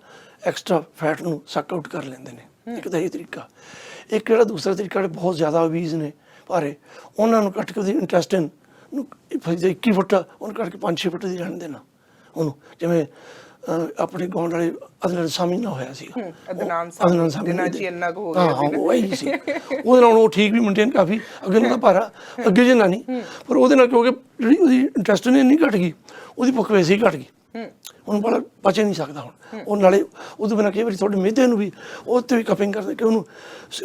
ਐਕਸਟਰਾ ਫੈਟ ਨੂੰ ਸੱਕ ਆਊਟ ਕਰ ਲੈਂਦੇ ਨੇ। ਇੱਕ ਤਾਂ ਇਹ ਤਰੀਕਾ। ਇੱਕ ਜਿਹੜਾ ਦੂਸਰਾ ਤਰੀਕਾ ਜਿਹੜੇ ਬਹੁਤ ਜ਼ਿਆਦਾ ਓਬੀਜ਼ ਨੇ ਭਾਰੇ, ਉਹਨਾਂ ਨੂੰ ਕੱਟ ਕੇ ਉਹਦੀ ਇੰਟੈਸਟਿਨ ਨੂੰ 21 ਫੁੱਟ ਉਹਨੂੰ ਕੱਟ ਕੇ 5-6 ਫੁੱਟ ਦੀ ਰਹਿਣ ਦੇਣਾ ਉਹਨੂੰ, ਜਿਵੇਂ ਆਪਣੇ ਗਾਉਣ ਵਾਲੇ ਅਦਨਾਨ ਸਾਮੀ ਨਾਲ ਹੋਇਆ ਸੀਗਾ। ਅਦਨਾਨ ਸਾਮੀ ਦਿਨਾਂ 'ਚ ਇੰਨਾ ਕੁ ਹੋ ਗਿਆ ਸੀ ਉਹ ਇਹੀ ਸੀ। ਉਹਦੇ ਨਾਲ ਉਹ ਠੀਕ ਵੀ ਮੇਨਟੇਨ ਕਾਫੀ, ਅੱਗੇ ਉਹਨਾਂ ਦਾ ਭਾਰਾ ਅੱਗੇ ਜਿੰਨਾ ਨਹੀਂ, ਪਰ ਉਹਦੇ ਨਾਲ ਕਿਉਂਕਿ ਜਿਹੜੀ ਉਹਦੀ ਇੰਟੈਸਟਿਨ ਇੰਨੀ ਘੱਟ ਗਈ, ਉਹਦੀ ਭੁੱਖ ਵੈਸੇ ਹੀ ਘੱਟ ਗਈ, ਹੁਣ ਬੜਾ ਪਚ ਨਹੀਂ ਸਕਦਾ ਹੁਣ ਉਹ। ਨਾਲੇ ਉਹਦੇ ਬਿਨਾਂ ਕਈ ਵਾਰੀ ਤੁਹਾਡੇ ਮਿਹਦੇ ਨੂੰ ਵੀ ਉਹ 'ਤੇ ਵੀ ਕਪਿੰਗ ਕਰਦੇ ਕਿ ਉਹਨੂੰ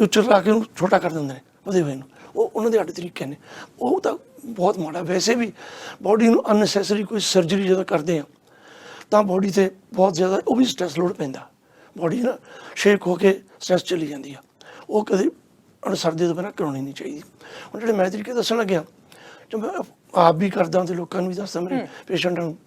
ਉੱਚਰ ਲਾ ਕੇ ਉਹਨੂੰ ਛੋਟਾ ਕਰ ਦਿੰਦੇ ਨੇ ਵਧੇ ਹੋਏ ਨੂੰ। ਉਹ ਉਹਨਾਂ ਦੇ ਅੱਡ ਤਰੀਕੇ ਨੇ, ਉਹ ਤਾਂ ਬਹੁਤ ਮਾੜਾ। ਵੈਸੇ ਵੀ ਬੋਡੀ ਨੂੰ ਅਨਨੈਸੈਸਰੀ ਕੋਈ ਸਰਜਰੀ ਜਦੋਂ ਕਰਦੇ ਆ ਤਾਂ ਬੋਡੀ 'ਤੇ ਬਹੁਤ ਜ਼ਿਆਦਾ ਉਹ ਵੀ ਸਟ੍ਰੈਸ ਲੋਡ ਪੈਂਦਾ, ਬੋਡੀ ਨਾ ਸ਼ੇਕ ਹੋ ਕੇ ਸਟ੍ਰੈਸ ਚਲੀ ਜਾਂਦੀ ਆ। ਉਹ ਕਦੇ ਸਰਦੀ ਤੋਂ ਬਿਨਾਂ ਕਰਾਉਣੀ ਨਹੀਂ ਚਾਹੀਦੀ। ਹੁਣ ਜਿਹੜੇ ਮੈਂ ਤਰੀਕੇ ਦੱਸਣ ਲੱਗਿਆ, ਜੋ ਮੈਂ ਆਪ ਵੀ ਕਰਦਾ ਅਤੇ ਲੋਕਾਂ ਨੂੰ ਵੀ ਦੱਸਦਾ ਮੇਰੇ ਪੇਸ਼ੈਂਟਾਂ ਨੂੰ,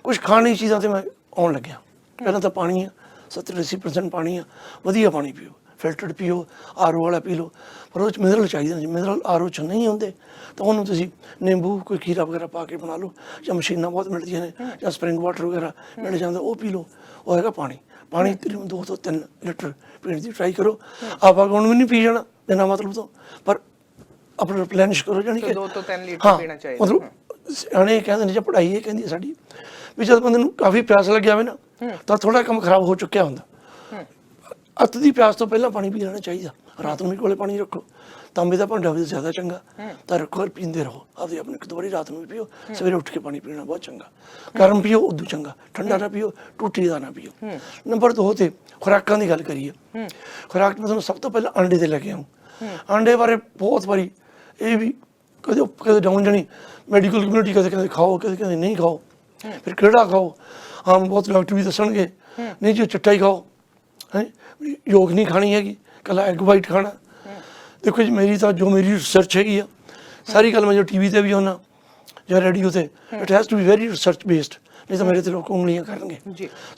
ਕੁਛ ਖਾਣ ਚੀਜ਼ਾਂ 'ਤੇ ਮੈਂ ਆਉਣ ਲੱਗਿਆ। ਪਹਿਲਾਂ ਤਾਂ ਪਾਣੀ ਆ, 70-80% ਪਾਣੀ ਆ, ਵਧੀਆ ਪਾਣੀ ਪੀਓ, ਫਿਲਟਰਡ ਪੀਓ, ਆਰਓ ਵਾਲਾ ਪੀ ਲਓ, ਪਰ ਉਹਦੇ 'ਚ ਮਿਨਰਲ ਚਾਹੀਦਾ ਜੀ। ਮਿਨਰਲ ਆਰਓ 'ਚ ਨਹੀਂ ਹੁੰਦੇ ਤਾਂ ਉਹਨੂੰ ਤੁਸੀਂ ਨਿੰਬੂ ਕੋਈ ਖੀਰਾ ਵਗੈਰਾ ਪਾ ਕੇ ਬਣਾ ਲਓ, ਜਾਂ ਮਸ਼ੀਨਾਂ ਬਹੁਤ ਮਿਲਦੀਆਂ ਨੇ, ਜਾਂ ਸਪਰਿੰਗ ਵਾਟਰ ਵਗੈਰਾ ਮਿਲ ਜਾਂਦਾ, ਉਹ ਪੀ ਲਓ। ਉਹ ਹੈਗਾ ਪਾਣੀ। ਪਾਣੀ ਤਕਰੀਬਨ 2 ਤੋਂ 3 ਲੀਟਰ ਪੀਣ ਦੀ ਟਰਾਈ ਕਰੋ। ਆਪਾਂ ਕੌਣ ਵੀ ਨਹੀਂ ਪੀ ਜਾਣਾ ਬਿਨਾਂ ਮਤਲਬ ਤੋਂ, ਪਰ ਆਪਣਾ ਰਿਪਲੈਨਿਸ਼ ਕਰੋ, ਜਾਣੀ ਕਿ 2 ਤੋਂ 3 ਲੀਟਰ ਪੀਣਾ ਚਾਹੀਦਾ। ਮਤਲਬ ਸਿਆਣੇ ਕਹਿੰਦੇ ਨੇ, ਜਾਂ ਪੜ੍ਹਾਈ ਇਹ ਕਹਿੰਦੀ ਹੈ ਸਾਡੀ, ਵੀ ਜਦ ਬੰਦੇ ਨੂੰ ਕਾਫੀ ਪਿਆਸ ਲੱਗਿਆ ਹੋਵੇ ਨਾ ਤਾਂ ਥੋੜ੍ਹਾ ਕੰਮ ਖਰਾਬ ਹੋ ਚੁੱਕਿਆ ਹੁੰਦਾ। ਅੱਤ ਦੀ ਪਿਆਸ ਤੋਂ ਪਹਿਲਾਂ ਪਾਣੀ ਪੀ ਲੈਣਾ ਚਾਹੀਦਾ। ਰਾਤ ਨੂੰ ਵੀ ਕੋਲੇ ਪਾਣੀ ਰੱਖੋ, ਤਾਂਬੇ ਦਾ ਭਾਂਡਾ ਹੋਵੇ ਜ਼ਿਆਦਾ ਚੰਗਾ, ਤਾਂ ਰੱਖੋ ਔਰ ਪੀਂਦੇ ਰਹੋ ਆਪਦੇ ਆਪਣੇ। 1 ਵਾਰੀ ਰਾਤ ਨੂੰ ਵੀ ਪੀਓ, ਸਵੇਰੇ ਉੱਠ ਕੇ ਪਾਣੀ ਪੀਣਾ ਬਹੁਤ ਚੰਗਾ। ਗਰਮ ਪੀਓ ਉਦੋਂ ਚੰਗਾ, ਠੰਡਾ ਨਾ ਪੀਓ, ਟੂਟੀ ਦਾ ਨਾ ਪੀਓ। ਨੰਬਰ 2 ਤੇ ਖੁਰਾਕਾਂ ਦੀ ਗੱਲ ਕਰੀਏ। ਖੁਰਾਕ ਮੈਂ ਤੁਹਾਨੂੰ ਸਭ ਤੋਂ ਪਹਿਲਾਂ ਆਂਡੇ 'ਤੇ ਲੈ ਕੇ ਆਊਂ। ਆਂਡੇ ਬਾਰੇ ਬਹੁਤ ਵਾਰੀ ਇਹ ਵੀ ਕਦੇ ਡਾਊਨ ਜਾਣੀ ਮੈਡੀਕਲ ਕਮਿਊਨਿਟੀ, ਕਦੇ ਕਹਿੰਦੇ ਖਾਓ, ਕਦੇ ਕਹਿੰਦੇ ਨਹੀਂ ਖਾਓ, ਫਿਰ ਕਿਹੜਾ ਖਾਓ। ਹਾਂ, ਬਹੁਤ ਡਾਕਟਰ ਵੀ ਦੱਸਣਗੇ ਨਹੀਂ ਜੀ ਚਿੱਟਾ ਹੀ ਖਾਓ, ਹੈ ਯੋਗ ਨਹੀਂ ਖਾਣੀ ਹੈਗੀ, ਇਕੱਲਾ ਐਗ ਵਾਈਟ ਖਾਣਾ। ਦੇਖੋ ਜੀ, ਮੇਰੀ ਰਿਸਰਚ ਹੈਗੀ ਆ ਸਾਰੀ ਗੱਲ। ਮੈਂ ਜੋ ਟੀ ਵੀ 'ਤੇ ਵੀ ਆਉਣਾ ਜਾਂ ਰੇਡੀਓ 'ਤੇ, it has to be very research based, ਨਹੀਂ ਤਾਂ ਮੇਰੇ 'ਤੇ ਲੋਕ ਉਂਗਲੀਆਂ ਕਰਨਗੇ।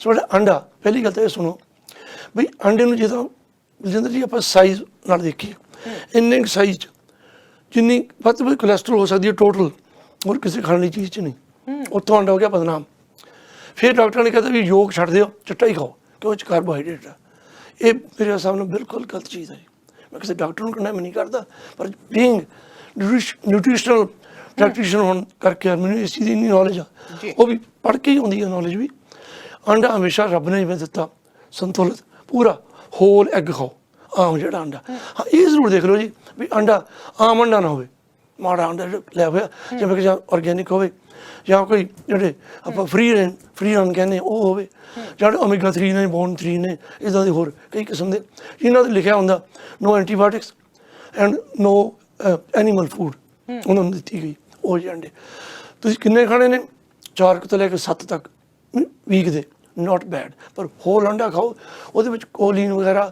ਸੋ ਜਿਹੜਾ ਅੰਡਾ, ਪਹਿਲੀ ਗੱਲ ਤਾਂ ਇਹ ਸੁਣੋ ਬਈ, ਅੰਡੇ ਨੂੰ ਜਦੋਂ ਬਲਜਿੰਦਰ ਜੀ ਆਪਾਂ ਸਾਈਜ਼ ਨਾਲ ਦੇਖੀਏ, ਇੰਨੇ ਸਾਈਜ਼ 'ਚ ਜਿੰਨੀ ਵੱਧ ਤੋਂ ਵੱਧ ਕੋਲੈਸਟਰੋਲ ਹੋ ਸਕਦੀ ਹੈ ਟੋਟਲ, ਹੋਰ ਕਿਸੇ ਖਾਣ ਵਾਲੀ ਚੀਜ਼ 'ਚ ਨਹੀਂ, ਉੱਥੋਂ ਅੰਡਾ ਹੋ ਗਿਆ ਬਦਨਾਮ। ਫਿਰ ਡਾਕਟਰਾਂ ਨੇ ਕਹਿੰਦਾ ਵੀ ਯੋਗ ਛੱਡ ਦਿਓ, ਚਿੱਟਾ ਹੀ ਖਾਓ ਕਿਉਂ, 'ਚ ਕਾਰਬੋਹਾਈਡਰੇਟ ਆ। ਇਹ ਮੇਰੇ ਹਿਸਾਬ ਨਾਲ ਬਿਲਕੁਲ ਗਲਤ ਚੀਜ਼ ਹੈ। ਮੈਂ ਕਿਸੇ ਡਾਕਟਰ ਨੂੰ ਕੰਡੈਮ ਨਹੀਂ ਕਰਦਾ, ਪਰ ਬੀਇੰਗ ਨਿਊਟ੍ਰੀਸ਼ਨਲ ਪ੍ਰੈਕਟੀਸ਼ਨਰ ਹੋਣ ਕਰਕੇ ਮੈਨੂੰ ਇਸ ਚੀਜ਼ ਦੀ ਇੰਨੀ ਨੌਲੇਜ ਆ, ਉਹ ਵੀ ਪੜ੍ਹ ਕੇ ਹੀ ਹੁੰਦੀ ਹੈ ਨੌਲੇਜ ਵੀ। ਅੰਡਾ ਹਮੇਸ਼ਾ ਰੱਬ ਨੇ ਜਿਵੇਂ ਦਿੱਤਾ ਸੰਤੁਲਿਤ ਪੂਰਾ ਹੋਲ ਐਗ ਖਾਓ, ਆਮ ਜਿਹੜਾ ਅੰਡਾ। ਹਾਂ, ਇਹ ਜ਼ਰੂਰ ਦੇਖ ਲਓ ਜੀ ਵੀ ਅੰਡਾ ਆਮ ਅੰਡਾ ਨਾ ਹੋਵੇ, ਮਾੜਾ ਅੰਡਾ ਜਿਹੜਾ ਲਿਆ ਹੋਇਆ, ਜਿਵੇਂ ਕਿ ਜਾਂ ਔਰਗੈਨਿਕ ਹੋਵੇ, ਜਾਂ ਕੋਈ ਜਿਹੜੇ ਆਪਾਂ ਫਰੀ ਰਨ ਕਹਿੰਦੇ ਉਹ ਹੋਵੇ, ਜਿਹੜੇ ਓਮੇਗਾ 3 ਨੇ, ਬੋਨ 3 ਨੇ, ਇੱਦਾਂ ਦੇ ਹੋਰ ਕਈ ਕਿਸਮ ਦੇ ਜਿਨ੍ਹਾਂ 'ਤੇ ਲਿਖਿਆ ਹੁੰਦਾ no antibiotics and no animal food, ਉਹਨਾਂ ਨੂੰ ਦਿੱਤੀ ਗਈ ਉਹ ਜਿਹੇ ਅੰਡੇ। ਤੁਸੀਂ ਕਿੰਨੇ ਖਾਣੇ ਨੇ? 4 ਤੋਂ ਲੈ ਕੇ 7 ਤੱਕ ਵੀਕ ਦੇ, ਨਾਟ ਬੈਡ। ਪਰ ਹੋਲ ਅੰਡਾ ਖਾਓ, ਉਹਦੇ ਵਿੱਚ ਕੋਲੀਨ ਵਗੈਰਾ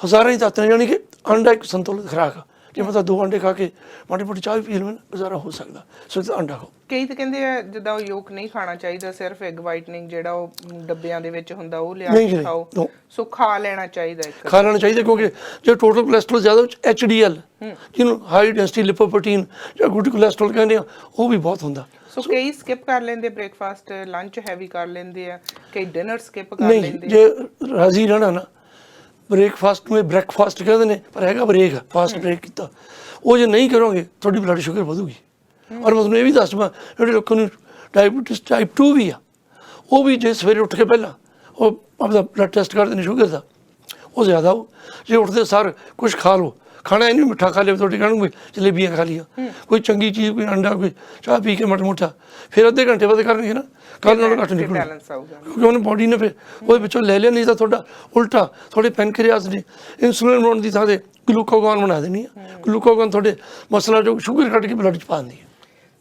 ਹਜ਼ਾਰਾਂ ਹੀ ਤੱਤ ਨੇ, ਜਾਣੀ ਕਿ ਅੰਡਾ ਇੱਕ ਸੰਤੁਲਿਤ ਖੁਰਾਕ ਆ। ਜੇ ਮਤਲਬ 2 ਅੰਡੇ ਖਾ ਕੇ ਮਾੜੀ ਮੋਟੀ ਚਾਹ ਵੀ ਪੀ ਲਵੇ ਨਾ, ਗੁਜ਼ਾਰਾ ਹੋ ਸਕਦਾ। ਸੋ ਅੰਡਾ ਖਾਓ। ਕਈ ਤਾਂ ਕਹਿੰਦੇ ਆ ਜਿੱਦਾਂ ਉਹ ਯੋਕ ਨਹੀਂ ਖਾਣਾ ਚਾਹੀਦਾ, ਸਿਰਫ ਐਗ ਵਾਈਟਨਿੰਗ ਜਿਹੜਾ ਉਹ ਡੱਬਿਆਂ ਦੇ ਵਿੱਚ ਹੁੰਦਾ ਉਹ ਲਿਆ ਕੇ ਖਾਓ, ਸੋ ਖਾ ਲੈਣਾ ਚਾਹੀਦਾ। ਖਾ ਲੈਣਾ ਚਾਹੀਦਾ, ਕਿਉਂਕਿ ਜੇ ਟੋਟਲ ਕੋਲੈਸਟਰੋਲ ਜ਼ਿਆਦਾ ਵਿੱਚ HDL, ਜਿਹਨੂੰ ਹਾਈ ਡੈਂਸਿਟੀ ਲਿਪੋਪ੍ਰੋਟੀਨ ਜਾਂ ਗੁੱਡ ਕੋਲੈਸਟਰੋਲ ਕਹਿੰਦੇ ਆ, ਉਹ ਵੀ ਬਹੁਤ ਹੁੰਦਾ। ਸੋ ਕਈ ਸਕਿਪ ਕਰ ਲੈਂਦੇ ਬ੍ਰੇਕਫਾਸਟ, ਲੰਚ ਹੈਵੀ ਕਰ ਲੈਂਦੇ ਆ, ਕਈ ਡਿਨਰ ਸਕਿਪ ਕਰ ਨਹੀਂ, ਲੈਂਦੇ। ਜੇ ਰਾਜ਼ੀ ਰਹਿਣਾ ਨਾ, ਬ੍ਰੇਕਫਾਸਟ ਨੂੰ ਬ੍ਰੇਕਫਾਸਟ ਕਹਿੰਦੇ ਨੇ, ਪਰ ਹੈਗਾ ਬ੍ਰੇਕ, ਫਾਸਟ ਬ੍ਰੇਕ ਕੀਤਾ। ਉਹ ਜੇ ਨਹੀਂ ਕਰੋਗੇ ਤੁਹਾਡੀ ਬਲੱਡ ਸ਼ੂਗਰ ਵਧੂਗੀ। ਔਰ ਮੈਂ ਤੁਹਾਨੂੰ ਇਹ ਵੀ ਦੱਸ ਦੇਵਾਂ, ਜਿਹੜੇ ਲੋਕਾਂ ਨੂੰ ਡਾਇਬਟੀਜ਼ ਟਾਈਪ 2 ਵੀ ਆ, ਉਹ ਵੀ ਜੇ ਸਵੇਰੇ ਉੱਠ ਕੇ ਪਹਿਲਾਂ ਉਹ ਆਪਦਾ ਬਲੱਡ ਟੈਸਟ ਕਰਦੇ ਨੇ ਸ਼ੂਗਰ ਦਾ, ਉਹ ਜ਼ਿਆਦਾ ਹੋ। ਜੇ ਉੱਠਦੇ ਸਾਰ ਕੁਛ ਖਾ ਲਓ, ਖਾਣਾ ਇਹ ਨਹੀਂ ਮਿੱਠਾ ਖਾ ਲਿਆ ਤੁਹਾਡੇ ਕਹਿਣਗੇ ਜਲੇਬੀਆਂ ਖਾ ਲਈਆਂ, ਕੋਈ ਚੰਗੀ ਚੀਜ਼, ਕੋਈ ਅੰਡਾ, ਕੋਈ ਚਾਹ ਪੀ ਕੇ ਮਾੜਾ ਮੋਟਾ, ਫਿਰ ਅੱਧੇ ਘੰਟੇ ਬਾਅਦ ਕਰਨਗੇ ਨਾ, ਕੱਲ੍ਹ ਨਾਲੋਂ ਘੱਟ ਨਿਕਲਣਾ, ਕਿਉਂਕਿ ਉਹਨੇ ਬੋਡੀ ਨੇ ਫਿਰ ਉਹਦੇ ਵਿੱਚੋਂ ਲੈ ਲਿਆ। ਨਹੀਂ ਤਾਂ ਤੁਹਾਡਾ ਉਲਟਾ ਤੁਹਾਡੇ ਪੈਨਕ੍ਰੀਆਸ ਨੇ ਇਨਸੂਲਿਨ ਬਣਾਉਣ ਦੀ ਥਾਂ 'ਤੇ ਗਲੂਕਾਗੋਨ ਬਣਾ ਦੇਣੀ ਆ। ਗਲੂਕਾਗੋਨ ਤੁਹਾਡੇ ਮਸਲਾਂ 'ਚੋਂ ਸ਼ੂਗਰ ਕੱਢ ਕੇ ਬਲੱਡ 'ਚ ਪਾ ਦਿੰਦੀ ਹੈ।